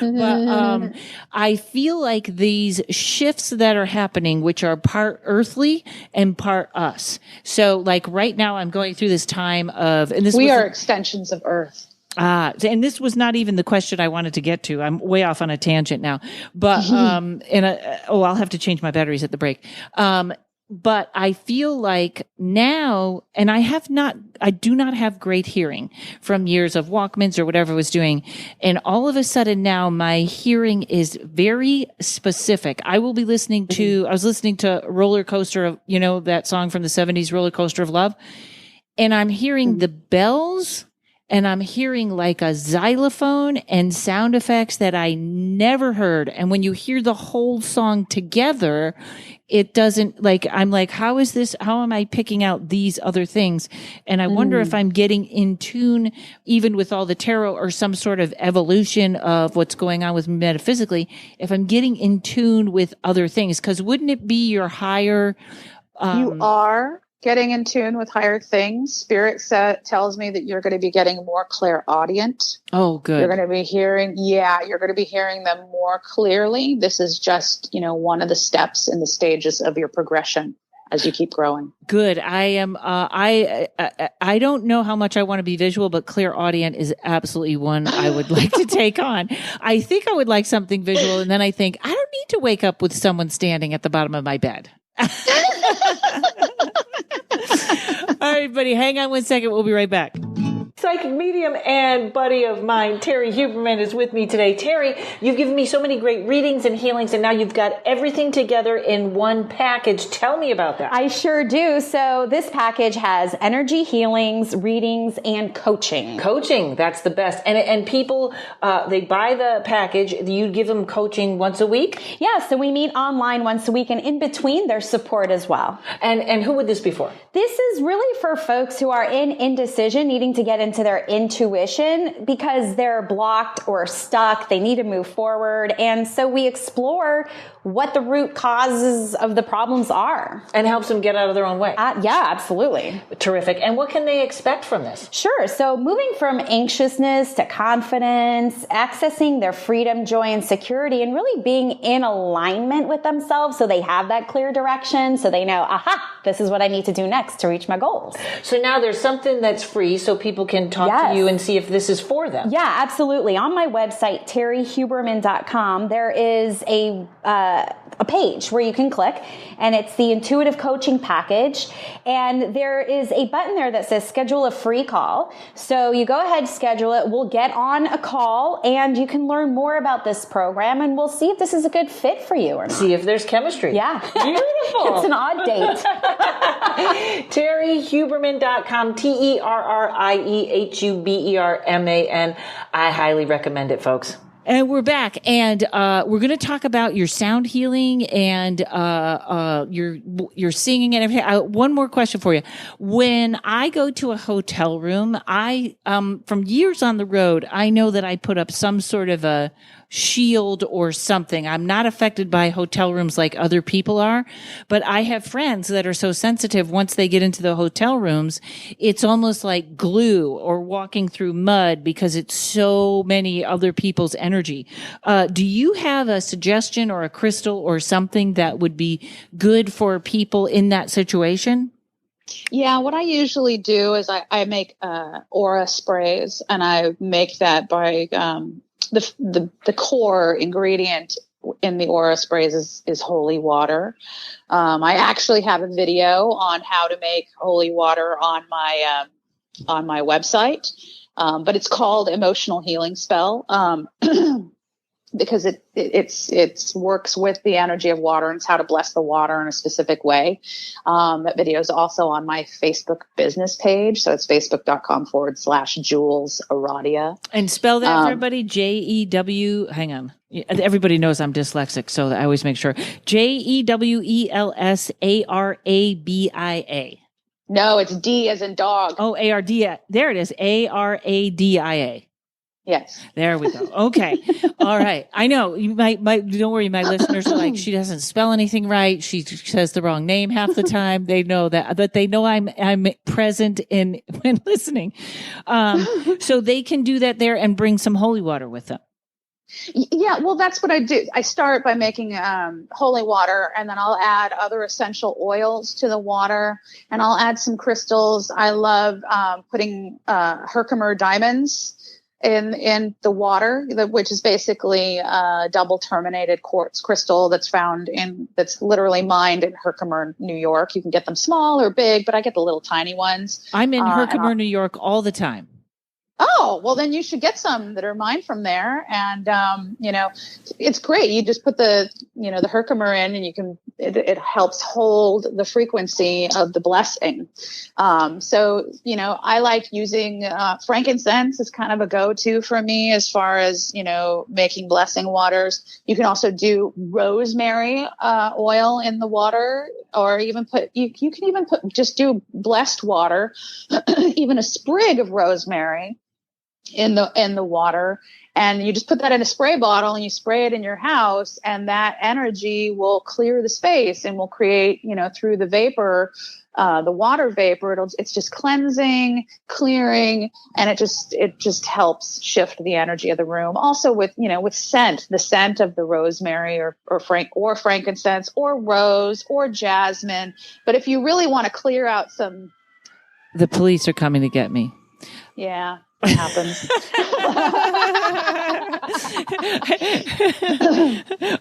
Speaker 2: But I feel like these shifts that are happening, which are part earthly and part us. So like right now I'm going through this time of, and this
Speaker 3: we are extensions of Earth.
Speaker 2: And this was not even the question I wanted to get to. I'm way off on a tangent now, but, I'll have to change my batteries at the break. But I feel like now, and I do not have great hearing from years of Walkmans or whatever I was doing. And all of a sudden now my hearing is very specific. I will be listening to, I was listening to Roller Coaster of, that song from the 70s, Roller Coaster of Love. And I'm hearing the bells and I'm hearing like a xylophone and sound effects that I never heard. And when you hear the whole song together, it doesn't I'm like, how am I picking out these other things? And I wonder if I'm getting in tune, even with all the tarot or some sort of evolution of what's going on with me metaphysically, if I'm getting in tune with other things. Cause wouldn't it be your higher,
Speaker 3: you are getting in tune with higher things. Spirit tells me that you're going to be getting more clairaudient.
Speaker 2: Oh, good.
Speaker 3: You're going to be hearing, you're going to be hearing them more clearly. This is just, one of the steps in the stages of your progression as you keep growing.
Speaker 2: Good. I am, I don't know how much I want to be visual, but clairaudient is absolutely one I would like to take on. I think I would like something visual. And then I think I don't need to wake up with someone standing at the bottom of my bed. All right, buddy, hang on 1 second. We'll be right back. Psychic medium and buddy of mine, Terry Huberman, is with me today. Terry, you've given me so many great readings and healings, and now you've got everything together in one package. Tell me about that.
Speaker 4: I sure do. So this package has energy healings, readings, and coaching.
Speaker 2: Coaching, that's the best. And people, they buy the package. You give them coaching once a week?
Speaker 4: Yeah, so we meet online once a week, and in between, there's support as well.
Speaker 2: And who would this be for?
Speaker 4: This is really for folks who are in indecision, needing to get into their intuition because they're blocked or stuck. They need to move forward. And so we explore what the root causes of the problems are.
Speaker 2: And helps them get out of their own way.
Speaker 4: Yeah, absolutely.
Speaker 2: Terrific. And what can they expect from this?
Speaker 4: Sure. So moving from anxiousness to confidence, accessing their freedom, joy, and security, and really being in alignment with themselves so they have that clear direction, so they know, aha, this is what I need to do next to reach my goals.
Speaker 2: So now there's something that's free so people can talk to you and see if this is for them.
Speaker 4: Yeah, absolutely. On my website, terryhuberman.com, there is a page where you can click, and it's the intuitive coaching package. And there is a button there that says schedule a free call. So you go ahead, schedule it. We'll get on a call and you can learn more about this program, and we'll see if this is a good fit for you or not.
Speaker 2: See if there's chemistry.
Speaker 4: Yeah.
Speaker 2: Beautiful.
Speaker 4: It's an odd date.
Speaker 2: terryhuberman.com, TerrieHuberman. I highly recommend it, folks. And we're back, and we're going to talk about your sound healing and your singing and everything. One more question for you: when I go to a hotel room, I from years on the road, I know that I put up some sort of a shield or something. I'm not affected by hotel rooms like other people are, but I have friends that are so sensitive once they get into the hotel rooms, it's almost like glue or walking through mud because it's so many other people's energy. Do you have a suggestion or a crystal or something that would be good for people in that situation?
Speaker 3: Yeah, what I usually do is I make aura sprays, and I make that by the core ingredient in the aura sprays is holy water. I actually have a video on how to make holy water on my website, but it's called Emotional Healing Spell. Because it works with the energy of water, and it's how to bless the water in a specific way. That video is also on my Facebook business page. So it's facebook.com/Jewels Aradia.
Speaker 2: And spell that for everybody. JEW, hang on. Everybody knows I'm dyslexic, so I always make sure. JEWELSARABIA.
Speaker 3: No, it's D as in dog.
Speaker 2: Oh, ARD. There it is. ARADIA.
Speaker 3: Yes.
Speaker 2: There we go. Okay. All right. I know you might, don't worry. My listeners are like, she doesn't spell anything right. She says the wrong name half the time. They know that, but they know I'm present when listening. So they can do that there and bring some holy water with them.
Speaker 3: Yeah, well, that's what I do. I start by making holy water, and then I'll add other essential oils to the water, and I'll add some crystals. I love putting Herkimer diamonds in the water, which is basically a double terminated quartz crystal that's literally mined in Herkimer, New York. You can get them small or big, but I get the little tiny ones.
Speaker 2: I'm in Herkimer, New York all the time.
Speaker 3: Oh, well, then you should get some that are mined from there. And, it's great. You just put the Herkimer in, and it helps hold the frequency of the blessing. So, I like using frankincense is kind of a go-to for me as far as, making blessing waters. You can also do rosemary oil in the water, or even you can even just do blessed water, even a sprig of rosemary in the water, and you just put that in a spray bottle and you spray it in your house, and that energy will clear the space and will create, through the vapor, the water vapor, it's just cleansing, clearing, and it just helps shift the energy of the room. Also with scent, the scent of the rosemary or frankincense or rose or jasmine. But if you really want to clear out
Speaker 2: the police are coming to get me.
Speaker 3: Yeah. Happens.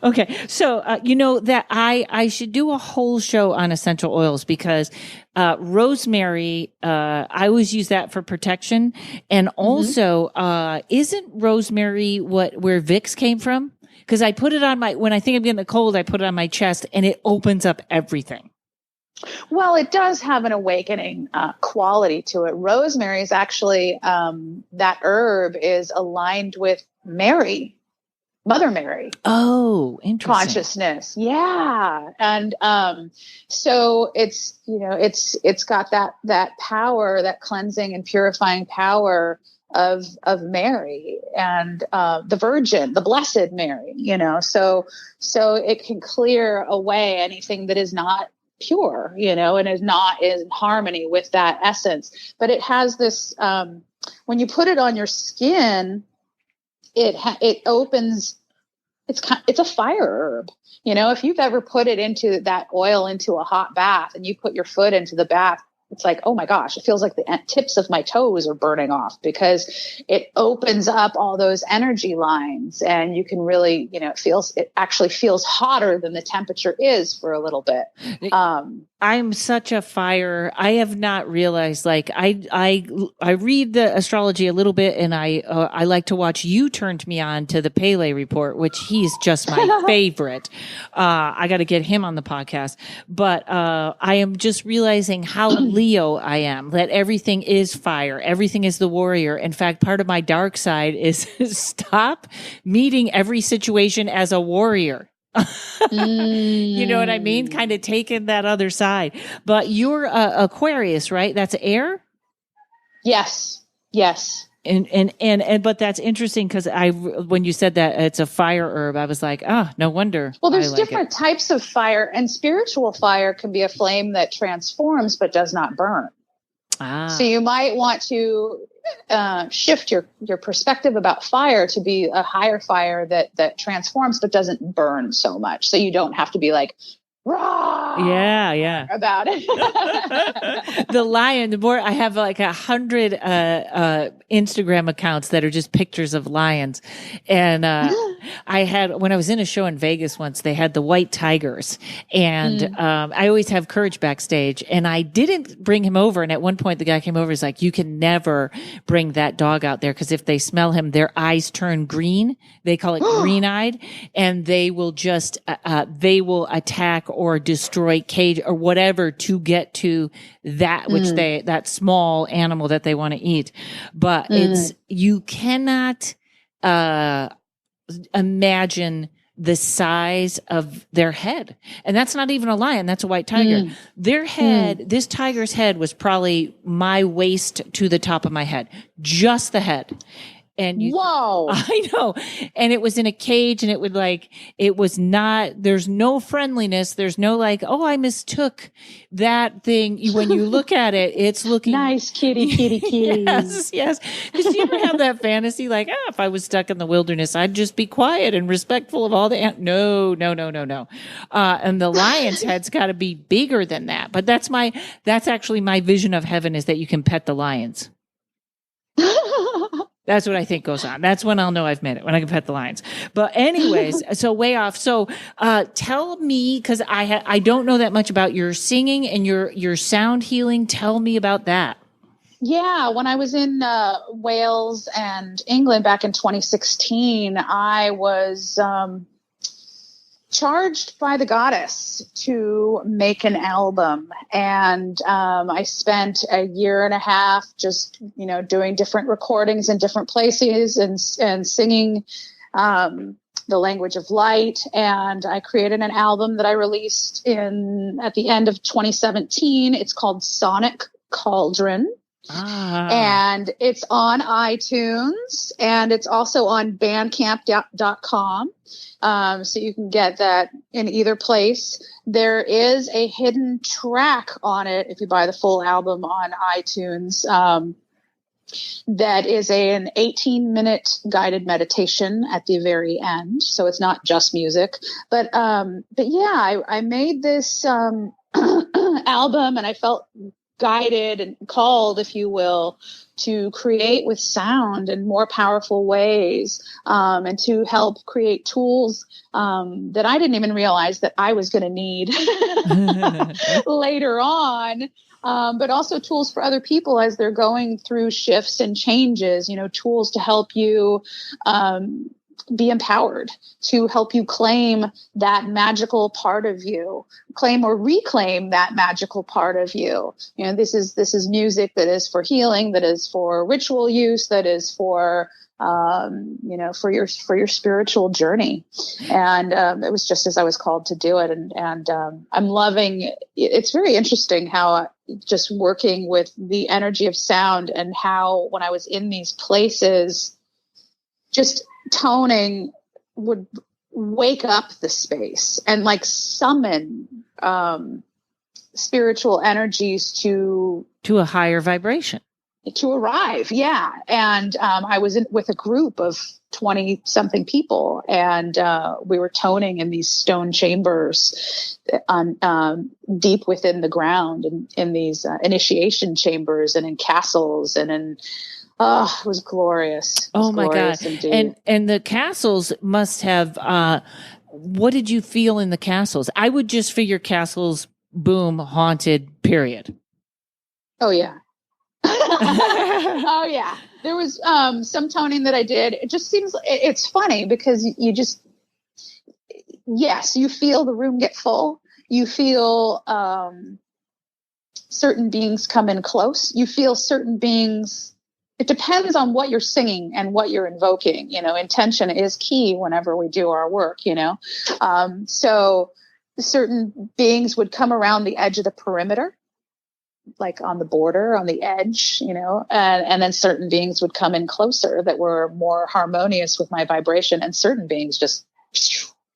Speaker 2: Okay. So, that I should do a whole show on essential oils because, rosemary, I always use that for protection. And also, isn't rosemary where Vicks came from? Cause I put it when I think I'm getting a cold, I put it on my chest and it opens up everything.
Speaker 3: Well, it does have an awakening quality to it. Rosemary is actually, that herb is aligned with Mary, Mother Mary.
Speaker 2: Oh, interesting.
Speaker 3: Consciousness. Yeah. And so it's got that power, that cleansing and purifying power of Mary and the Virgin, the Blessed Mary, so it can clear away anything that is not pure, and is not in harmony with that essence. But it has this, when you put it on your skin, it opens, it's a fire herb. If you've ever put it into that oil into a hot bath and you put your foot into the bath, it's like, oh my gosh, it feels like the tips of my toes are burning off because it opens up all those energy lines, and you can really, it actually feels hotter than the temperature is for a little bit.
Speaker 2: I'm such a fire. I have not realized, I read the astrology a little bit, and I like to watch. You turned me on to the Pele Report, which he's just my favorite. I got to get him on the podcast, but I am just realizing how Leo I am, that everything is fire. Everything is the warrior. In fact, part of my dark side is stop meeting every situation as a warrior. You know what I mean? Kind of taking that other side. But you're Aquarius, right? That's air?
Speaker 3: Yes.
Speaker 2: And but that's interesting because when you said that it's a fire herb, I was like, no wonder.
Speaker 3: Well, there's different types of fire, and spiritual fire can be a flame that transforms but does not burn. So you might want to shift your perspective about fire to be a higher fire that transforms but doesn't burn so much. So you don't have to be like, rah, about it.
Speaker 2: The lion, the more I have like 100 Instagram accounts that are just pictures of lions. And I had, when I was in a show in Vegas once, they had the white tigers, and I always have Courage backstage, and I didn't bring him over. And at one point the guy came over, he's like, you can never bring that dog out there because if they smell him, their eyes turn green. They call it green eyed, and they will just, they will attack or destroy cage or whatever to get to that which that small animal that they want to eat. But you cannot imagine the size of their head. And that's not even a lion. That's a white tiger. Their head, this tiger's head was probably my waist to the top of my head, just the head. And
Speaker 3: whoa,
Speaker 2: I know. And it was in a cage, and it was not, there's no friendliness. There's no like, oh, I mistook that thing. When you look at it, it's looking
Speaker 3: nice, kitty.
Speaker 2: Yes. Because you ever have that fantasy, like, if I was stuck in the wilderness, I'd just be quiet and respectful of all the, no. And the lion's head's got to be bigger than that. But that's actually my vision of heaven, is that you can pet the lions. That's what I think goes on. That's when I'll know I've made it, when I can pet the lions. But anyways, so way off. So tell me, because I don't know that much about your singing and your sound healing. Tell me about that.
Speaker 3: Yeah, when I was in Wales and England back in 2016, I was charged by the goddess to make an album. And I spent a year and a half just, doing different recordings in different places and singing the language of light. And I created an album that I released at the end of 2017. It's called Sonic Cauldron. And it's on iTunes, and it's also on bandcamp.com. So you can get that in either place. There is a hidden track on it if you buy the full album on iTunes. That is an 18-minute guided meditation at the very end. So it's not just music, but yeah, I made this album, and I felt guided and called, if you will, to create with sound in more powerful ways, and to help create tools that I didn't even realize that I was going to need later on, but also tools for other people as they're going through shifts and changes, tools to help you be empowered, to help you claim that magical part of you, claim or reclaim that magical part of you. This is music that is for healing, that is for ritual use, that is for for your spiritual journey. And it was just as I was called to do it. And I'm loving it. It's very interesting how just working with the energy of sound, and how when I was in these places, just toning would wake up the space and like summon spiritual energies to
Speaker 2: a higher vibration,
Speaker 3: to arrive. Yeah. And I was with a group of 20 something people, and we were toning in these stone chambers deep within the ground, and in these initiation chambers, and in castles, and in it was glorious.
Speaker 2: Oh my God.
Speaker 3: Indeed.
Speaker 2: And the castles must have, what did you feel in the castles? I would just figure castles, boom, haunted, period.
Speaker 3: Oh yeah. Oh yeah. There was some toning that I did. It just seems, it's funny because yes, you feel the room get full. You feel certain beings come in close. You feel certain beings. It depends on what you're singing and what you're invoking. Intention is key whenever we do our work, so certain beings would come around the edge of the perimeter, like on the border, on the edge, and then certain beings would come in closer that were more harmonious with my vibration, and certain beings just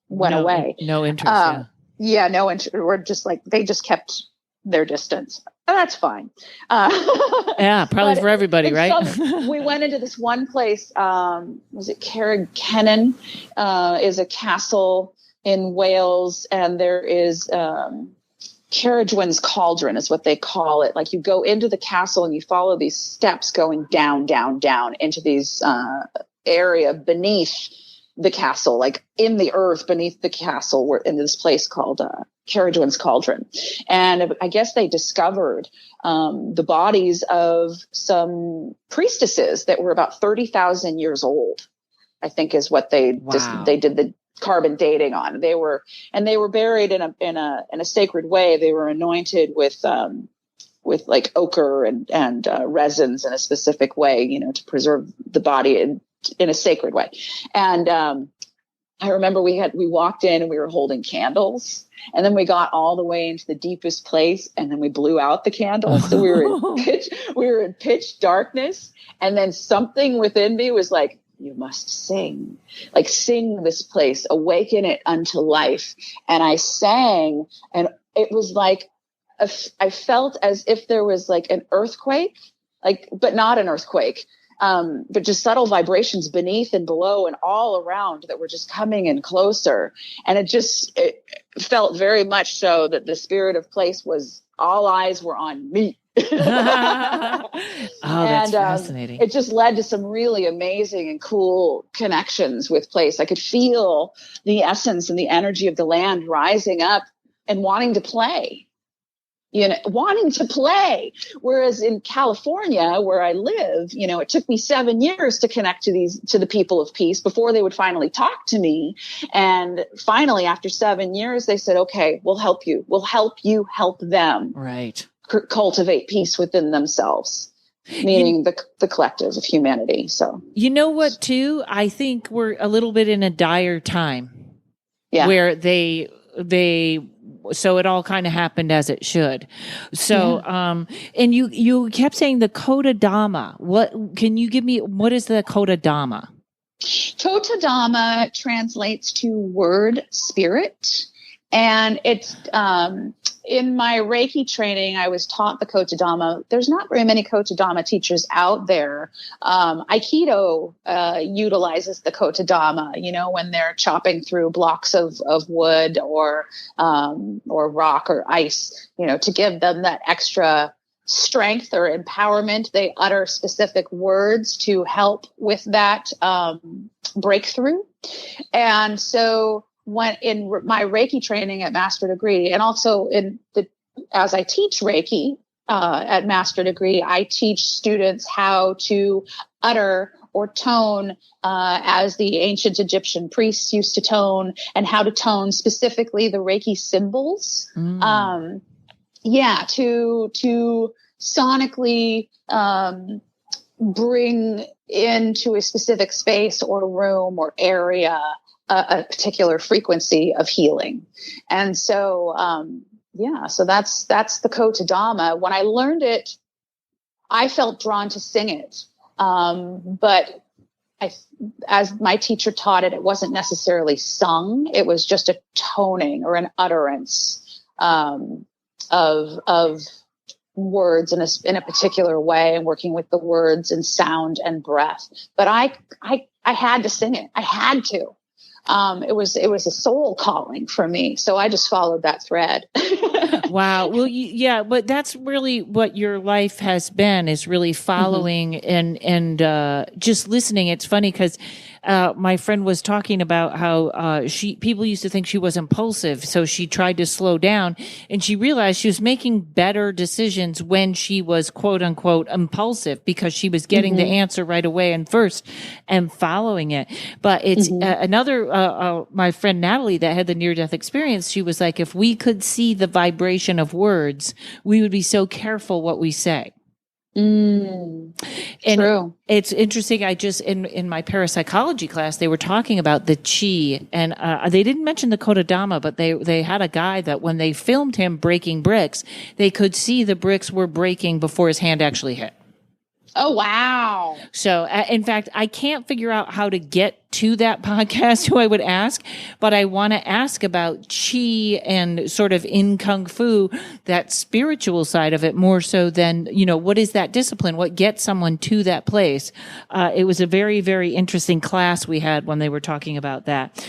Speaker 3: went away.
Speaker 2: No interest.
Speaker 3: No interest. Or just like, they just kept their distance. And that's fine.
Speaker 2: Probably for everybody, right?
Speaker 3: We went into this one place, was it Carrick-Kennen, is a castle in Wales, and there is Carriagewin's Cauldron is what they call it. Like, you go into the castle and you follow these steps going down, down, down into these area beneath the castle, like in the earth beneath the castle. We're in this place called Carriagewin's Cauldron. And I guess they discovered the bodies of some priestesses that were about 30,000 years old, I think is what they did the carbon dating on. They were buried in a sacred way. They were anointed with like ochre and resins in a specific way, to preserve the body in a sacred way. And I remember we walked in and we were holding candles, and then we got all the way into the deepest place, and then we blew out the candles. So we were in pitch darkness, and then something within me was like, you must sing this place, awaken it unto life. And I sang, and it was like, I felt as if there was like an earthquake, but not an earthquake, but just subtle vibrations beneath and below and all around that were just coming in closer. And it felt very much so that the spirit of place was, all eyes were on me.
Speaker 2: That's fascinating.
Speaker 3: It just led to some really amazing and cool connections with place. I could feel the essence and the energy of the land rising up and wanting to play. Whereas in California, where I live, it took me 7 years to connect to the people of peace before they would finally talk to me. And finally, after 7 years, they said, okay, we'll help you. We'll help you help them.
Speaker 2: Right.
Speaker 3: Cultivate peace within themselves, meaning the collective of humanity. So,
Speaker 2: you know what, too? I think we're a little bit in a dire time where so it all kind of happened as it should. So, and you kept saying the Kodadama. Can you give me, what is the Kodadama?
Speaker 3: Kodadama translates to word spirit. And it's, in my Reiki training, I was taught the Kodadama. There's not very many Kodadama teachers out there. Aikido utilizes the Kodadama, when they're chopping through blocks of wood or rock or ice, to give them that extra strength or empowerment. They utter specific words to help with that breakthrough. And so, when in my Reiki training at Master Degree, and also as I teach Reiki at Master Degree, I teach students how to utter or tone as the ancient Egyptian priests used to tone, and how to tone specifically the Reiki symbols. To sonically bring into a specific space or room or area a particular frequency of healing. And so, so that's the Kodadama. When I learned it, I felt drawn to sing it. But as my teacher taught it, it wasn't necessarily sung. It was just a toning or an utterance, of words in a particular way, and working with the words and sound and breath. But I had to sing it. I had to. It was a soul calling for me. So I just followed that thread.
Speaker 2: Wow. Well, but that's really what your life has been, is really following and just listening. It's funny because my friend was talking about how people used to think she was impulsive, so she tried to slow down, and she realized she was making better decisions when she was quote unquote impulsive because she was getting the answer right away and first and following it. But it's another my friend Natalie that had the near-death experience. She was like, if we could see the vibration of words, we would be so careful what we say. And
Speaker 3: True.
Speaker 2: It's interesting. I just, in my parapsychology class, they were talking about the chi, and they didn't mention the Kodadama, but they had a guy that when they filmed him breaking bricks, they could see the bricks were breaking before his hand actually hit.
Speaker 3: Oh, wow.
Speaker 2: So, in fact, I can't figure out how to get to that podcast who I would ask, but I want to ask about chi and sort of in Kung Fu, that spiritual side of it more so than, what is that discipline? What gets someone to that place? It was a very, very interesting class we had when they were talking about that.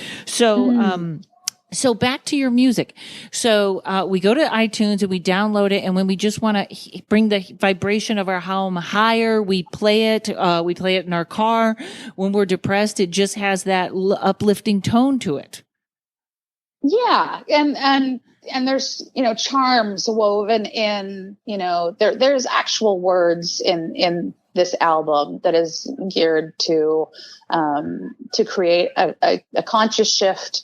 Speaker 2: So back to your music. So we go to iTunes and we download it, and when we just want to bring the vibration of our home higher, we play it. We play it in our car. When we're depressed, it just has that uplifting tone to it.
Speaker 3: Yeah, and there's charms woven in. There's actual words in this album that is geared to create a conscious shift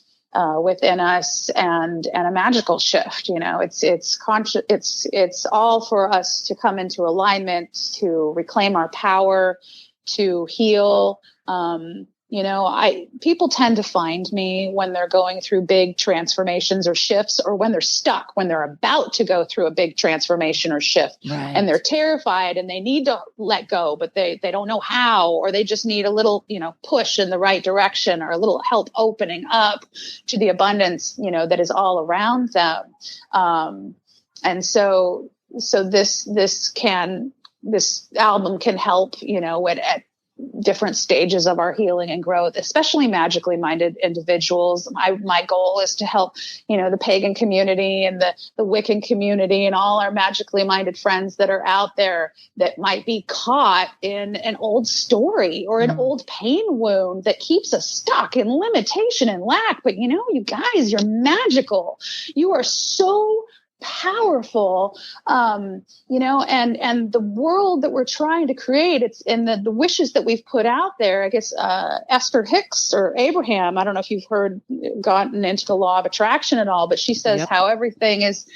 Speaker 3: within us and a magical shift. It's conscious. It's all for us to come into alignment, to reclaim our power, to heal. People tend to find me when they're going through big transformations or shifts, or when they're stuck, when they're about to go through a big transformation or shift,
Speaker 2: right.
Speaker 3: And they're terrified and they need to let go, but they don't know how, or they just need a little, push in the right direction, or a little help opening up to the abundance, that is all around them. And so this album can help, at different stages of our healing and growth, especially magically minded individuals. My goal is to help, the pagan community and the Wiccan community and all our magically minded friends that are out there that might be caught in an old story or an old pain wound that keeps us stuck in limitation and lack. But you guys, you're magical. You are so powerful, and the world that we're trying to create, it's in the wishes that we've put out there. I guess Esther Hicks or Abraham, I don't know if you've gotten into the law of attraction at all, but she says how everything is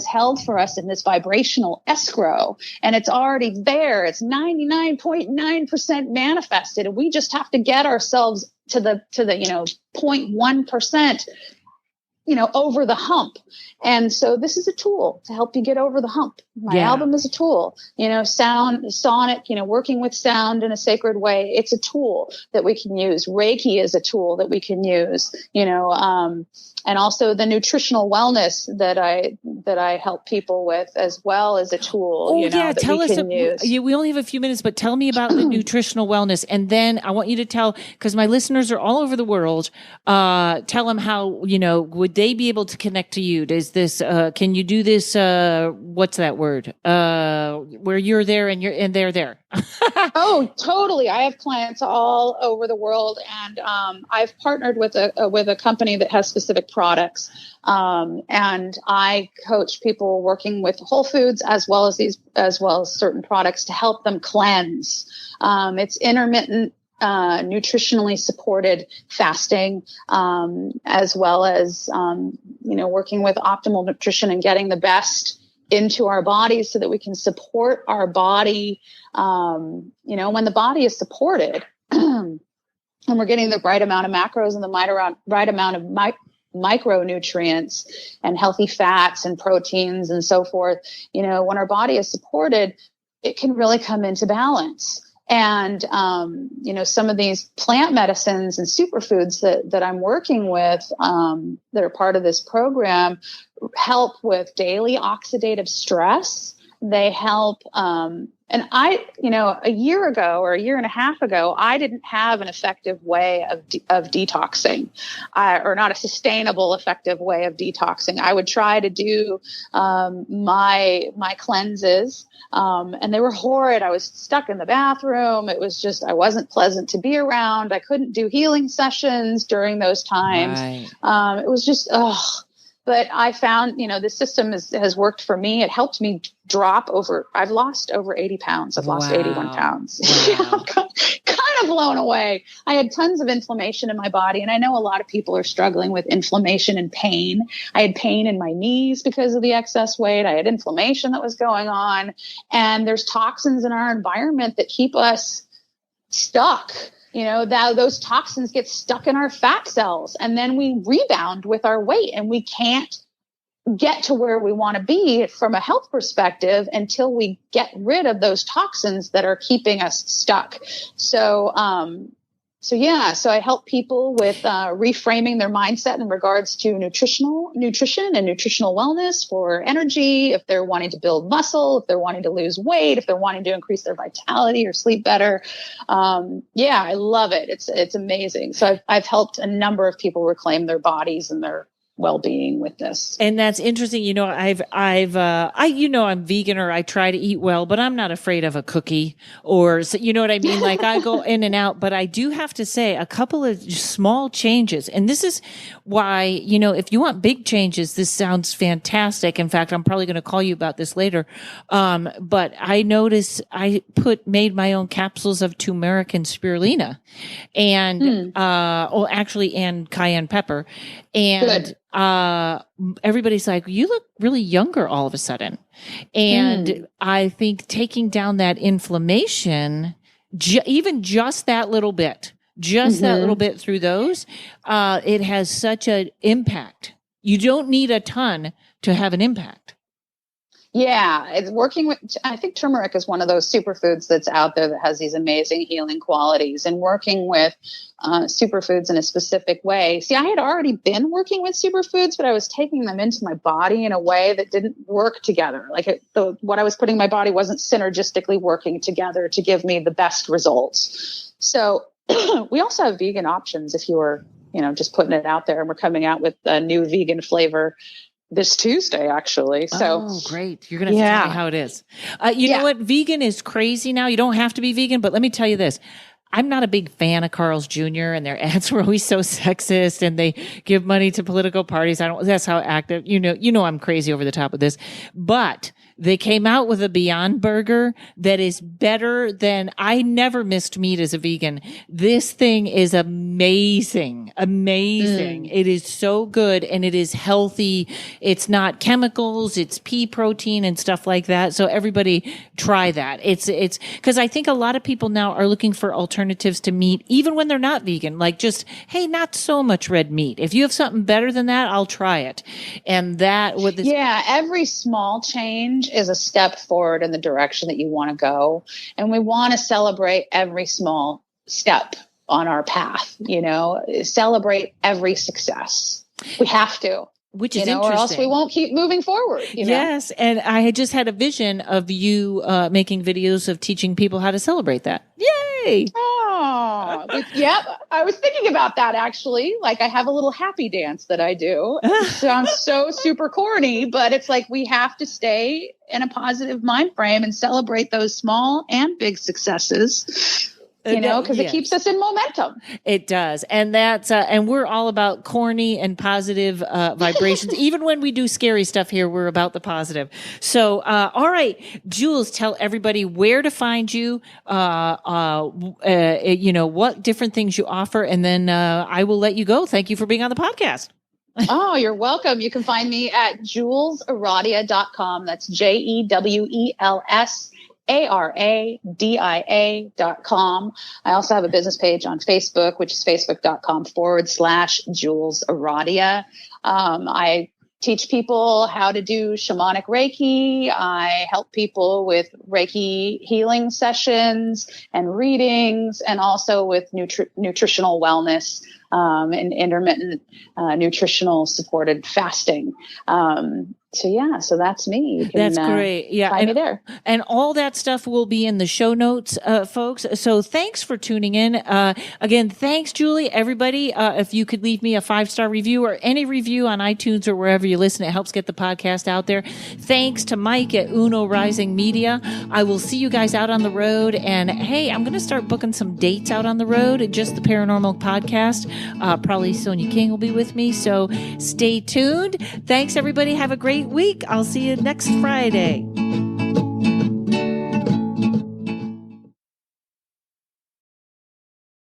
Speaker 3: held for us in this vibrational escrow, and it's already there. It's 99.9% manifested, and we just have to get ourselves to the 0.1%, over the hump. And so this is a tool to help you get over the hump. My album is a tool, sound, sonic, working with sound in a sacred way. It's a tool that we can use. Reiki is a tool that we can use, and also the nutritional wellness that I help people with as well as a tool, that
Speaker 2: tell
Speaker 3: we
Speaker 2: us,
Speaker 3: can use.
Speaker 2: We only have a few minutes, but tell me about the nutritional wellness. And then I want you to tell, because my listeners are all over the world, tell them how, would they be able to connect to you? Does this, can you do this, what's that word? Where you're there and they're there.
Speaker 3: Oh, totally. I have clients all over the world, and I've partnered with a company that has specific products, and I coach people working with whole foods as well as certain products to help them cleanse. It's intermittent, nutritionally supported fasting, as well as working with optimal nutrition and getting the best into our bodies so that we can support our body. When the body is supported and we're getting the right amount of macros and the right amount of micronutrients and healthy fats and proteins and so forth, when our body is supported, it can really come into balance. And, some of these plant medicines and superfoods that I'm working with, that are part of this program, help with daily oxidative stress They help. And I, a year ago or a year and a half ago, I didn't have an effective way of detoxing, or not a sustainable, effective way of detoxing. I would try to do my cleanses, and they were horrid. I was stuck in the bathroom. It was just, I wasn't pleasant to be around. I couldn't do healing sessions during those times.
Speaker 2: Right.
Speaker 3: It was just, But I found, the system has worked for me. It helped me I've lost over 80 pounds. I've lost 81 pounds.
Speaker 2: Wow.
Speaker 3: I'm kind of blown away. I had tons of inflammation in my body. And I know a lot of people are struggling with inflammation and pain. I had pain in my knees because of the excess weight. I had inflammation that was going on. And there's toxins in our environment that keep us stuck. Those toxins get stuck in our fat cells, and then we rebound with our weight, and we can't get to where we want to be from a health perspective until we get rid of those toxins that are keeping us stuck. So I help people with reframing their mindset in regards to nutrition and nutritional wellness for energy. If they're wanting to build muscle, if they're wanting to lose weight, if they're wanting to increase their vitality or sleep better. I love it. It's amazing. So I've helped a number of people reclaim their bodies and their well-being with this.
Speaker 2: And that's interesting. I'm vegan, or I try to eat well, but I'm not afraid of a cookie, or, you know what I mean? Like, I go in and out, but I do have to say a couple of small changes. And this is why, if you want big changes, this sounds fantastic. In fact, I'm probably going to call you about this later. But I noticed I made my own capsules of turmeric and spirulina and, and cayenne pepper. And,
Speaker 3: Good.
Speaker 2: Everybody's like, you look really younger all of a sudden. And I think taking down that inflammation, even just that little bit, through those, it has such an impact. You don't need a ton to have an impact.
Speaker 3: Yeah, it's working with, I think turmeric is one of those superfoods that's out there that has these amazing healing qualities, and working with superfoods in a specific way. See, I had already been working with superfoods, but I was taking them into my body in a way that didn't work together. Like what I was putting in my body wasn't synergistically working together to give me the best results. So we also have vegan options if you were, just putting it out there, and we're coming out with a new vegan flavor this Tuesday, actually. So,
Speaker 2: oh, great. You're going to have to tell me how it is. You know what? Vegan is crazy now. You don't have to be vegan, but let me tell you this. I'm not a big fan of Carl's Jr. and their ads were always so sexist, and they give money to political parties. That's how active, I'm crazy over the top with this, but they came out with a Beyond Burger that is better than, I never missed meat as a vegan. This thing is amazing. It is so good, and it is healthy. It's not chemicals. It's pea protein and stuff like that. So everybody try that. It's because I think a lot of people now are looking for alternatives to meat, even when they're not vegan. Like, just, hey, not so much red meat. If you have something better than that, I'll try it. And that with this,
Speaker 3: every small change is a step forward in the direction that you want to go. And we want to celebrate every small step on our path, celebrate every success. We have to.
Speaker 2: Which is interesting.
Speaker 3: Or else we won't keep moving forward.
Speaker 2: Yes. And I had just had a vision of you making videos of teaching people how to celebrate that. Yay!
Speaker 3: Oh, yep. I was thinking about that, actually. Like, I have a little happy dance that I do. It sounds so super corny, but it's like we have to stay in a positive mind frame and celebrate those small and big successes. Because it keeps us in momentum.
Speaker 2: It does. And that's, and we're all about corny and positive, vibrations. Even when we do scary stuff here, we're about the positive. So, all right, Jewels, tell everybody where to find you, what different things you offer. And then, I will let you go. Thank you for being on the podcast.
Speaker 3: Oh, you're welcome. You can find me at jewelsaradia.com. That's JEWELSARADIA.com. I also have a business page on Facebook, which is facebook.com/Jewels Aradia. I teach people how to do shamanic Reiki. I help people with Reiki healing sessions and readings, and also with nutritional wellness and intermittent nutritional supported fasting. So that's me. You can,
Speaker 2: that's great. Yeah.
Speaker 3: find me there.
Speaker 2: And all that stuff will be in the show notes, folks. So thanks for tuning in. Again, thanks, Julie. Everybody, if you could leave me a 5-star review or any review on iTunes or wherever you listen, it helps get the podcast out there. Thanks to Mike at Uno Rising Media. I will see you guys out on the road. And hey, I'm going to start booking some dates out on the road. Just the Paranormal Podcast. Probably Sonia King will be with me. So stay tuned. Thanks, everybody. Have a great week. I'll see you next Friday.